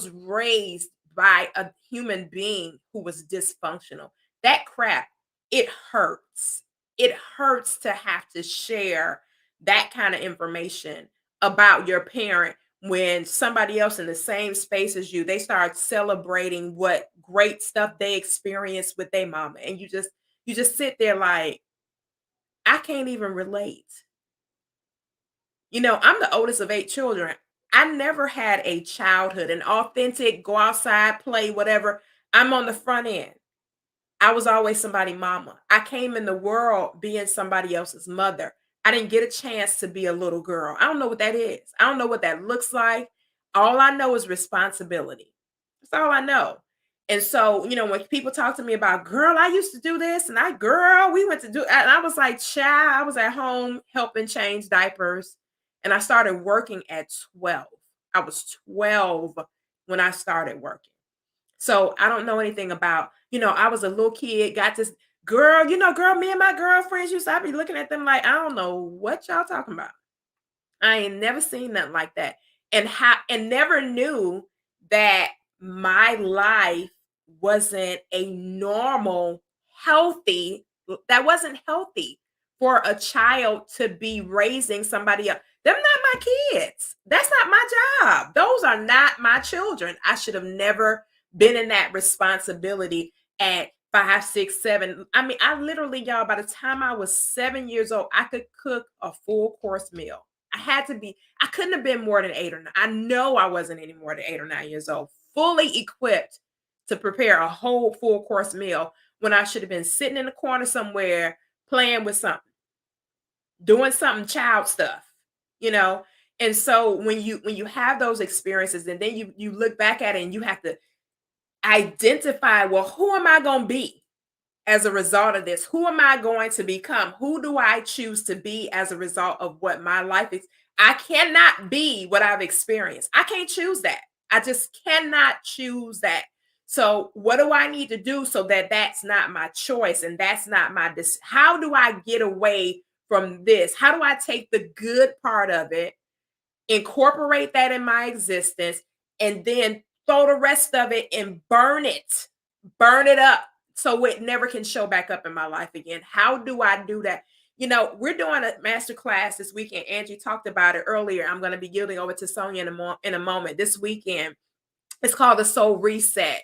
raised by a human being who was dysfunctional. That crap, it hurts. It hurts to have to share that kind of information about your parent when somebody else in the same space as you, they start celebrating what great stuff they experienced with their mama, and you just sit there like, I can't even relate. I'm the oldest of 8 children. I never had a childhood, an authentic go outside, play, whatever. I'm on the front end. I was always somebody's mama. I came in the world being somebody else's mother. I didn't get a chance to be a little girl. I don't know what that is. I don't know what that looks like. All I know is responsibility. That's all I know. And so, when people talk to me about, girl, I used to do this, and we went to do, and I was like, child, I was at home helping change diapers, and I started working at 12. I was 12 when I started working. So I don't know anything about, I was a little kid, got this girl, me and my girlfriends used to, I'd be looking at them like, I don't know what y'all talking about. I ain't never seen nothing like that. And never knew that my life wasn't a normal, that wasn't healthy for a child to be raising somebody else. Them not my kids. That's not my job. Those are not my children. I should have never been in that responsibility at 5, 6, 7. I mean, I literally, y'all, by the time I was 7 years old, I could cook a full course meal. I couldn't have been more than 8 or 9. I know I wasn't any more than 8 or 9 years old, fully equipped to prepare a whole full course meal when I should have been sitting in the corner somewhere playing with something, doing something child stuff, And so when you have those experiences and then you look back at it and you have to identify, well, who am I going to be as a result of this? Who am I going to become? Who do I choose to be as a result of what my life is? I cannot be what I've experienced. I can't choose that. I just cannot choose that. So what do I need to do so that that's not my choice and that's not how do I get away from this? How do I take the good part of it, incorporate that in my existence, and then throw the rest of it and burn it up so it never can show back up in my life again? How do I do that? We're doing a master class this weekend. Angie talked about it earlier. I'm going to be yielding over to Sonia in a moment. This weekend, it's called the Soul Reset.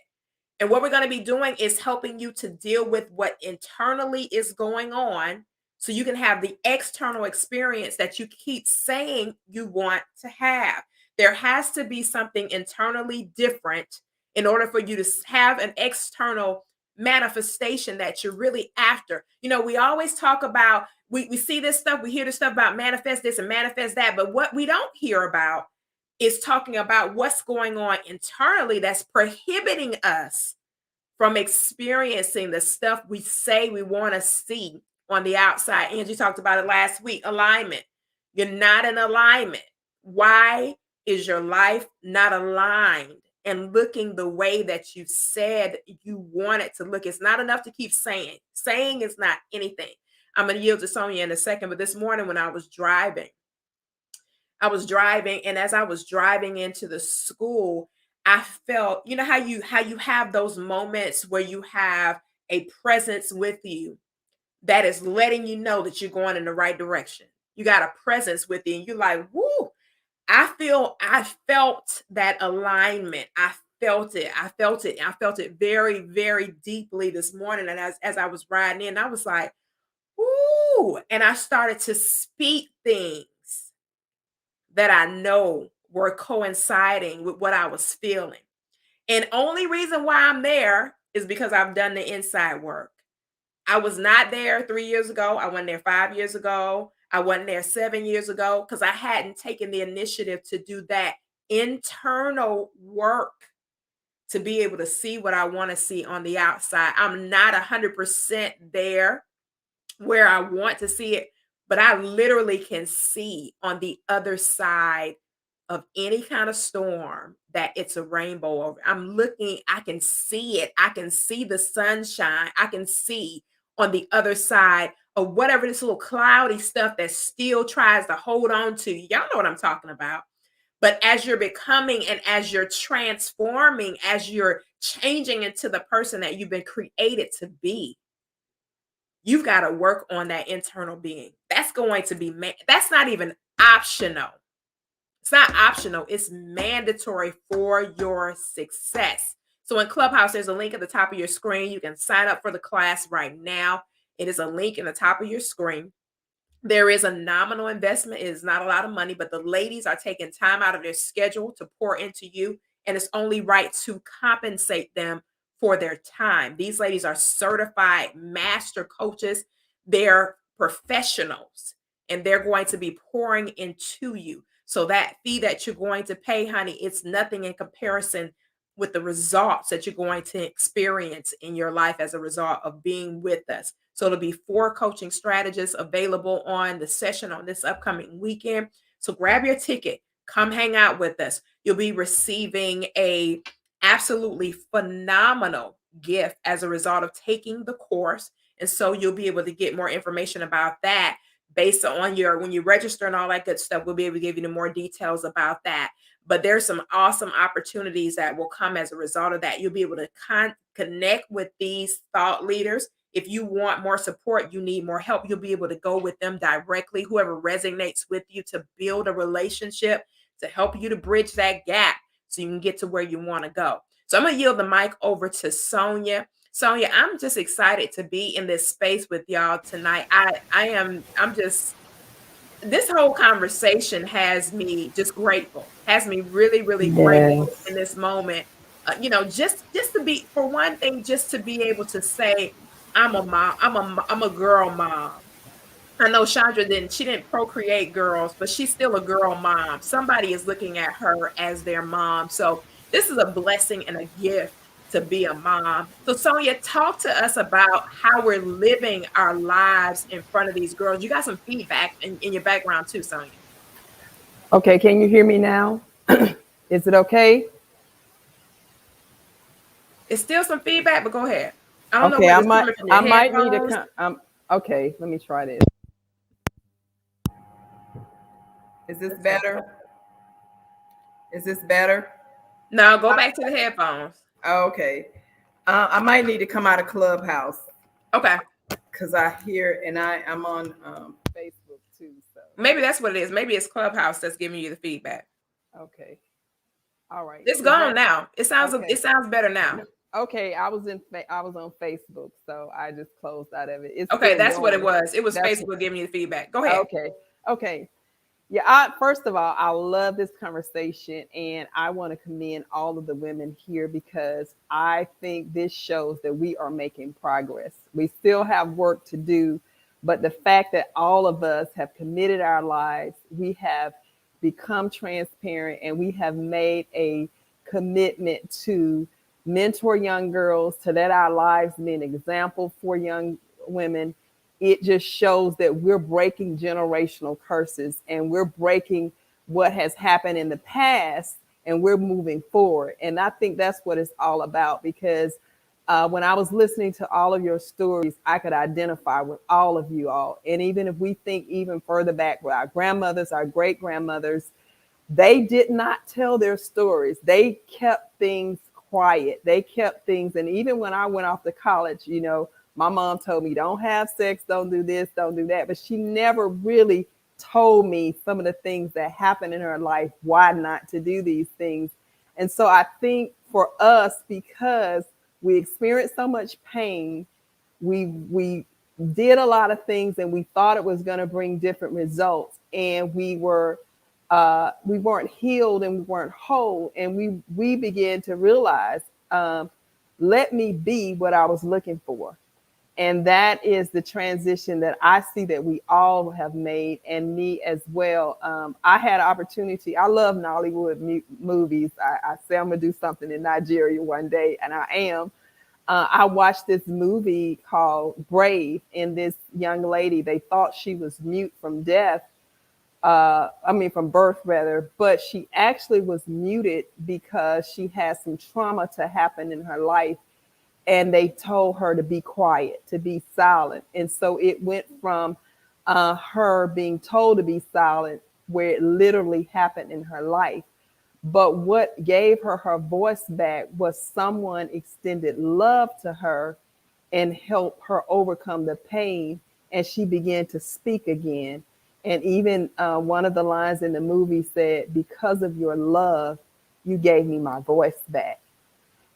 And what we're going to be doing is helping you to deal with what internally is going on so you can have the external experience that you keep saying you want to have. There has to be something internally different in order for you to have an external manifestation that you're really after. We always talk about, we see this stuff, we hear this stuff about manifest this and manifest that, but what we don't hear about is talking about what's going on internally that's prohibiting us from experiencing the stuff we say we want to see on the outside. Angie talked about it last week. Alignment. You're not in alignment. Why is your life not aligned and looking the way that you said you want it to look? It's not enough to keep saying. Saying is not anything. I'm going to yield to Sonia in a second, but this morning when I was driving, and as I was driving into the school, I felt, how you have those moments where you have a presence with you that is letting you know that you're going in the right direction. You got a presence with you and you're like, woo, I felt that alignment. I felt it very, very deeply this morning. And as I was riding in, I was like, woo, and I started to speak things that I know were coinciding with what I was feeling. And only reason why I'm there is because I've done the inside work. I was not there 3 years ago. I wasn't there 5 years ago. I wasn't there 7 years ago because I hadn't taken the initiative to do that internal work to be able to see what I want to see on the outside. I'm not 100% there where I want to see it, but I literally can see on the other side of any kind of storm that it's a rainbow over. I'm looking, I can see it. I can see the sunshine. I can see on the other side of whatever this little cloudy stuff that still tries to hold on to. Y'all know what I'm talking about. But as you're becoming and as you're transforming, as you're changing into the person that you've been created to be, you've got to work on that internal being. That's going to be, that's not even optional. It's not optional. It's mandatory for your success. So in Clubhouse, there's a link at the top of your screen. You can sign up for the class right now. It is a link in the top of your screen. There is a nominal investment. It is not a lot of money, but the ladies are taking time out of their schedule to pour into you. And it's only right to compensate them for their time. These ladies are certified master coaches. They're professionals and they're going to be pouring into you. So that fee that you're going to pay, honey, it's nothing in comparison with the results that you're going to experience in your life as a result of being with us. So it'll be 4 coaching strategists available on the session on this upcoming weekend. So grab your ticket, come hang out with us. You'll be receiving a absolutely phenomenal gift as a result of taking the course. And so you'll be able to get more information about that based on when you register and all that good stuff. We'll be able to give you the more details about that. But there's some awesome opportunities that will come as a result of that. You'll be able to connect with these thought leaders. If you want more support, you need more help, you'll be able to go with them directly, whoever resonates with you, to build a relationship, to help you to bridge that gap so you can get to where you want to go. So I'm going to yield the mic over to Sonia. Sonia, I'm just excited to be in this space with y'all tonight. I'm just, this whole conversation has me just grateful, has me really, really grateful Yes. in this moment. Just to be, for one thing, just to be able to say, I'm a mom, I'm a girl mom. I know Chandra she didn't procreate girls, but she's still a girl mom. Somebody is looking at her as their mom. So this is a blessing and a gift to be a mom. So Sonia, talk to us about how we're living our lives in front of these girls. You got some feedback in your background too, Sonia. Okay, can you hear me now? Is it okay? It's still some feedback, but go ahead. I don't know Okay, whether it's coming from your I might need headphones. to come. Okay, let me try this. Is this better? Is this better? No, go back to the headphones. Okay. I might need to come out of Clubhouse Okay. because I hear, and I'm on Facebook too. So Maybe that's what it is. Maybe it's Clubhouse that's giving you the feedback. okay. All right. It's gone now. It sounds Okay. It sounds better now. Okay, I was on Facebook, so I just closed out of it. It's Okay, still that's what it going. was. It was That's- Facebook giving you the feedback. Go ahead. Okay. Yeah, first of all, I love this conversation, and I want to commend all of the women here because I think this shows that we are making progress. We still have work to do, but the fact that all of us have committed our lives, we have become transparent, and we have made a commitment to mentor young girls, to let our lives be an example for young women. It just shows that we're breaking generational curses and we're breaking what has happened in the past and we're moving forward. And I think that's what it's all about because when I was listening to all of your stories, I could identify with all of you all. And even if we think even further back with our grandmothers, our great grandmothers, they did not tell their stories. They kept things quiet. They kept things. And even when I went off to college, my mom told me, don't have sex, don't do this, don't do that. But she never really told me some of the things that happened in her life, why not to do these things. And so I think for us, because we experienced so much pain, we did a lot of things and we thought it was going to bring different results. And we weren't healed and we weren't whole. And we began to realize, let me be what I was looking for. And that is the transition that I see that we all have made, and me as well. I had an opportunity. I love Nollywood movies. I say I'm going to do something in Nigeria one day, and I am. I watched this movie called Brave, and this young lady, they thought she was mute from from birth rather, but she actually was muted because she had some trauma to happen in her life. And they told her to be quiet, to be silent. And so it went from her being told to be silent, where it literally happened in her life. But what gave her voice back was someone extended love to her and helped her overcome the pain. And she began to speak again. And even one of the lines in the movie said, because of your love, you gave me my voice back.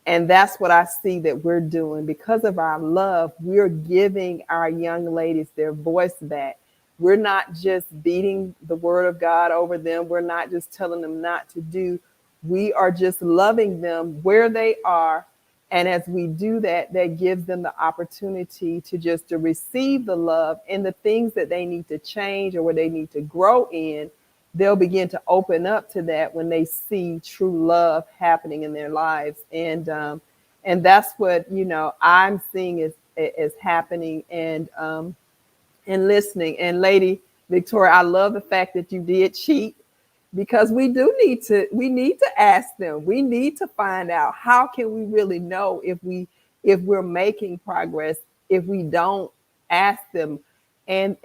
And that's what I see that we're doing. Because of our love, we're giving our young ladies their voice back. we're not just beating the word of God over them. We're not just telling them not to do. We are just loving them where they are. And as we do that, that gives them the opportunity to receive the love and the things that they need to change or where they need to grow in. They'll begin to open up to that when they see true love happening in their lives. And that's what, I'm seeing is happening and listening. And Lady Victoria, I love the fact that you did cheat, because we need to ask them. We need to find out, how can we really know if we're making progress if we don't ask them, and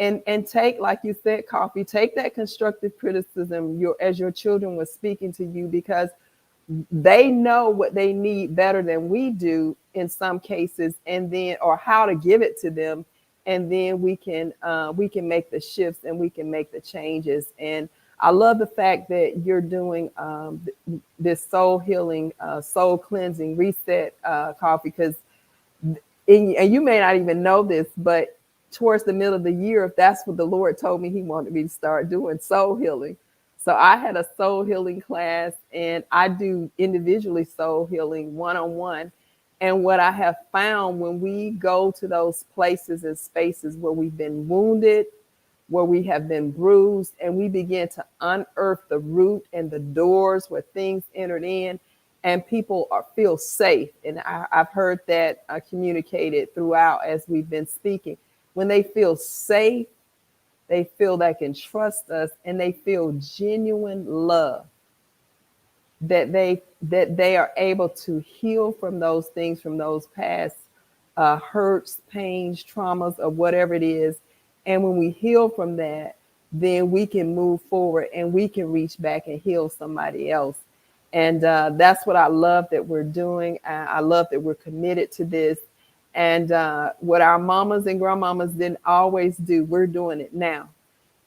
take, like you said, Coffee, take that constructive criticism as your children were speaking to you, because they know what they need better than we do in some cases, and then, or how to give it to them, and then we can make the shifts and we can make the changes. And I love the fact that you're doing this soul healing, soul cleansing reset, Coffee, because and you may not even know this, but towards the middle of the year, that's what the Lord told me he wanted me to start doing, soul healing. So I had a soul healing class, and I do individually soul healing one-on-one. And what I have found, when we go to those places and spaces where we've been wounded, where we have been bruised, and we begin to unearth the root and the doors where things entered in, and people feel safe. And I've heard that communicated throughout as we've been speaking. When they feel safe, they feel they can trust us, and they feel genuine love, that they are able to heal from those things, from those past hurts, pains, traumas, or whatever it is. And when we heal from that, then we can move forward and we can reach back and heal somebody else. And that's what I love that we're doing. I love that we're committed to this. And what our mamas and grandmamas didn't always do, we're doing it now.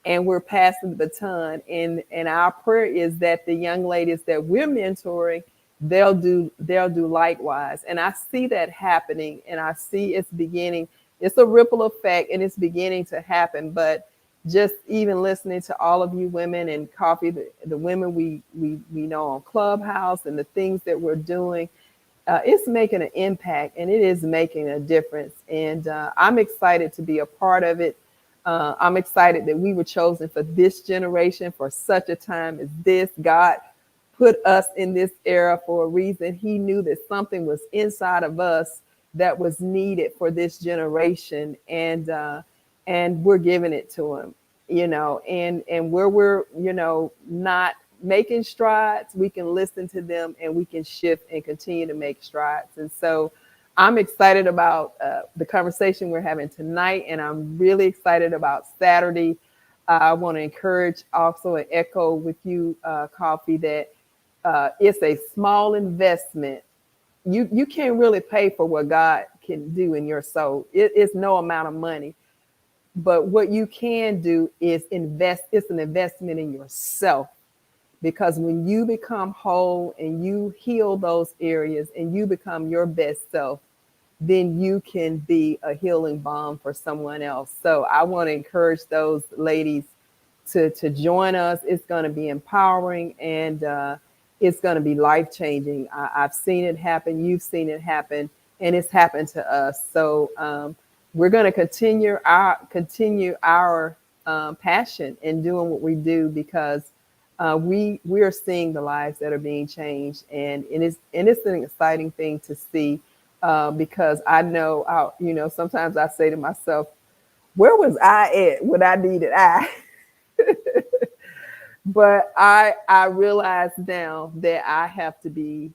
And we're passing the baton. And our prayer is that the young ladies that we're mentoring, they'll do likewise. And I see that happening, and I see it's beginning. It's a ripple effect, and it's beginning to happen. But just even listening to all of you women and Coffee, the women we know on Clubhouse, and the things that we're doing, it's making an impact, and it is making a difference. And I'm excited to be a part of it. I'm excited that we were chosen for this generation, for such a time as this. God put us in this era for a reason. He knew that something was inside of us that was needed for this generation, and we're giving it to him, and where we're, not making strides, we can listen to them, and we can shift and continue to make strides. And so I'm excited about the conversation we're having tonight, and I'm really excited about Saturday. I want to encourage also and echo with you, Coffee, that it's a small investment. You can't really pay for what God can do in your soul. It's no amount of money. But what you can do is invest. It's an investment in yourself. Because when you become whole and you heal those areas and you become your best self, then you can be a healing balm for someone else. So I want to encourage those ladies to join us. It's going to be empowering, and it's going to be life-changing. I've seen it happen. You've seen it happen, and it's happened to us. So we're going to continue our passion in doing what we do, because we are seeing the lives that are being changed, and it's an exciting thing to see, because I know, sometimes I say to myself, where was I at when I needed I? But I realize now that I have to be,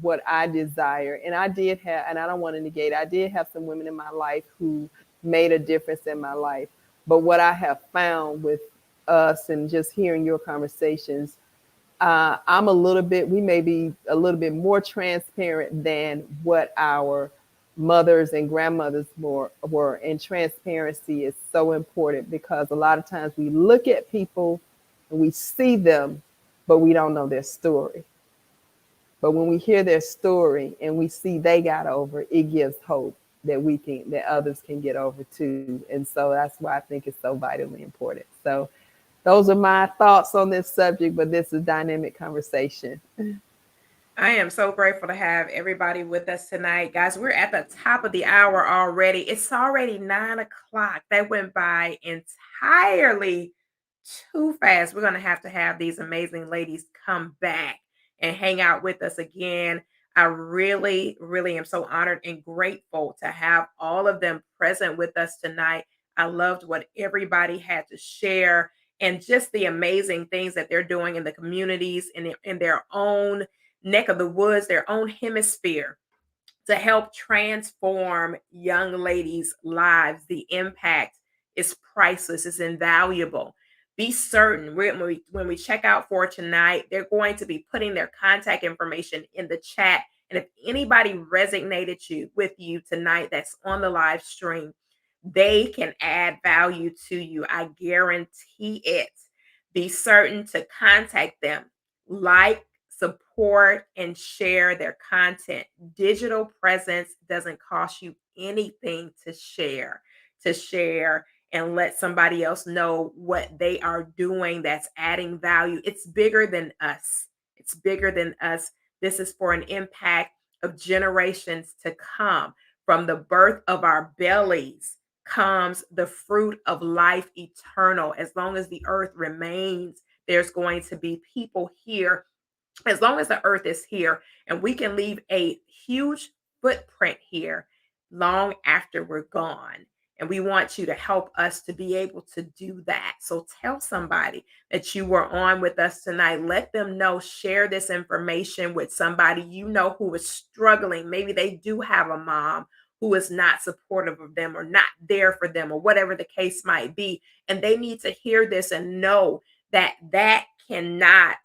what I desire. And I did have, and I don't want to negate, I did have some women in my life who made a difference in my life. But what I have found with us, and just hearing your conversations, we may be a little bit more transparent than what our mothers and grandmothers were. And transparency is so important, because a lot of times we look at people and we see them, but we don't know their story. But when we hear their story and we see they got over, it gives hope. that others can get over too. And so that's why I think it's so vitally important. So those are my thoughts on this subject, but this is a dynamic conversation. I am so grateful to have everybody with us tonight. Guys, we're at the top of the hour already. It's already 9 o'clock. That went by entirely too fast. We're going to have these amazing ladies come back and hang out with us again. I really, really am so honored and grateful to have all of them present with us tonight. I loved what everybody had to share and just the amazing things that they're doing in the communities and in their own neck of the woods, their own hemisphere, to help transform young ladies' lives. The impact is priceless, it's invaluable. Be certain when we check out for tonight, they're going to be putting their contact information in the chat. And if anybody resonated with you tonight that's on the live stream, they can add value to you. I guarantee it. Be certain to contact them. Like, support, and share their content. Digital presence doesn't cost you anything to share. And let somebody else know what they are doing that's adding value. It's bigger than us. It's bigger than us. This is for an impact of generations to come. From the birth of our bellies comes the fruit of life eternal. As long as the earth remains, there's going to be people here. As long as the earth is here, and we can leave a huge footprint here long after we're gone. And we want you to help us to be able to do that. So tell somebody that you were on with us tonight. Let them know, share this information with somebody you know who is struggling. Maybe they do have a mom who is not supportive of them or not there for them or whatever the case might be. And they need to hear this and know that that cannot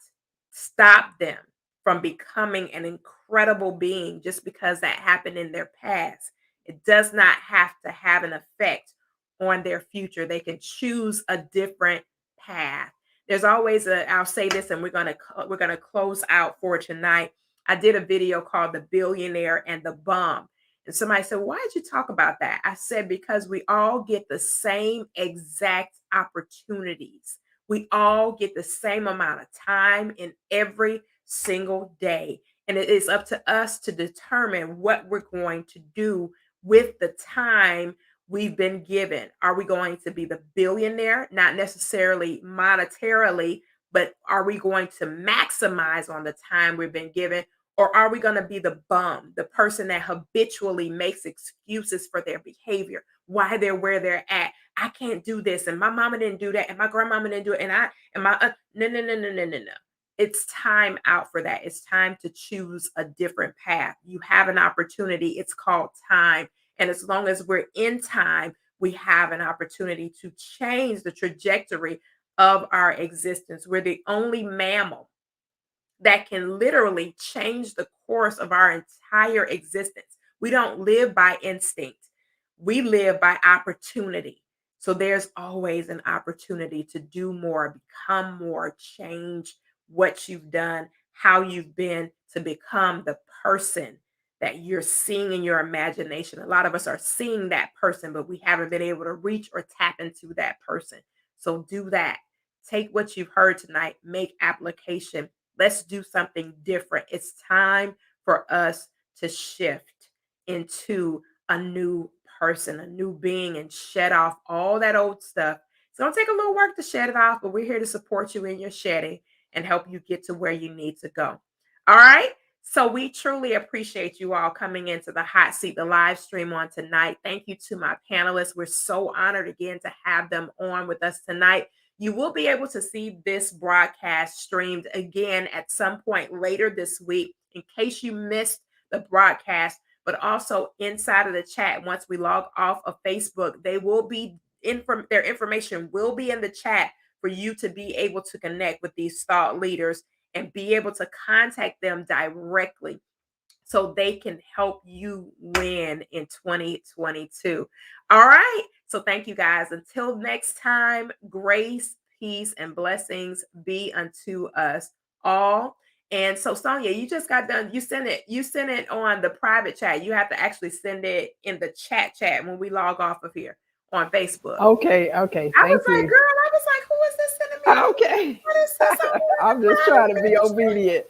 stop them from becoming an incredible being just because that happened in their past. It does not have to have an effect on their future. They can choose a different path. There's always I'll say this, and we're gonna close out for tonight. I did a video called The Billionaire and the Bum. And somebody said, why did you talk about that? I said, because we all get the same exact opportunities. We all get the same amount of time in every single day. And it is up to us to determine what we're going to do with the time we've been given. Are we going to be the billionaire? Not necessarily monetarily, but are we going to maximize on the time we've been given? Or are we going to be the bum, the person that habitually makes excuses for their behavior, why they're where they're at? I can't do this, and my mama didn't do that, and my grandmama didn't do it, no. It's time out for that. It's time to choose a different path. You have an opportunity. It's called time. And as long as we're in time, we have an opportunity to change the trajectory of our existence. We're the only mammal that can literally change the course of our entire existence. We don't live by instinct. We live by opportunity. So there's always an opportunity to do more, become more, change what you've done, how you've been, to become the person that you're seeing in your imagination. A lot of us are seeing that person, but we haven't been able to reach or tap into that person. So do that. Take what you've heard tonight, make application. Let's do something different. It's time for us to shift into a new person, a new being, and shed off all that old stuff. It's going to take a little work to shed it off, but we're here to support you in your shedding and help you get to where you need to go. All right. So we truly appreciate you all coming into the hot seat, the live stream on tonight. Thank you to my panelists. We're so honored again to have them on with us tonight. You will be able to see this broadcast streamed again at some point later this week in case you missed the broadcast, but also inside of the chat. Once we log off of Facebook, they will be their information will be in the chat for you to be able to connect with these thought leaders and be able to contact them directly so they can help you win in 2022. All right. So thank you guys. Until next time, grace, peace, and blessings be unto us all. And so Sonia, you just got done. You sent it on the private chat. You have to actually send it in the chat when we log off of here on Facebook. Okay, I was thank like, you. girl, I was like, who is this sending me? Okay. What is this? I'm just trying to be obedient.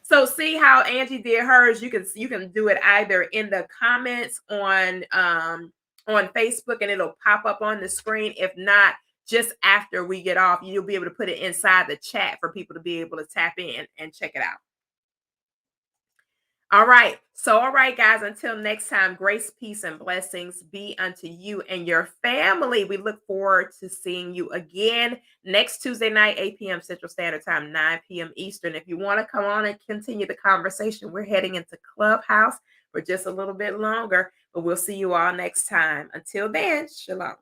So see how Angie did hers. You can do it either in the comments on Facebook, and it'll pop up on the screen. If not, just after we get off, you'll be able to put it inside the chat for people to be able to tap in and check it out. All right. So, all right, guys, until next time, grace, peace, and blessings be unto you and your family. We look forward to seeing you again next Tuesday night, 8 p.m. Central Standard Time, 9 p.m. Eastern. If you want to come on and continue the conversation, we're heading into Clubhouse for just a little bit longer, but we'll see you all next time. Until then, shalom.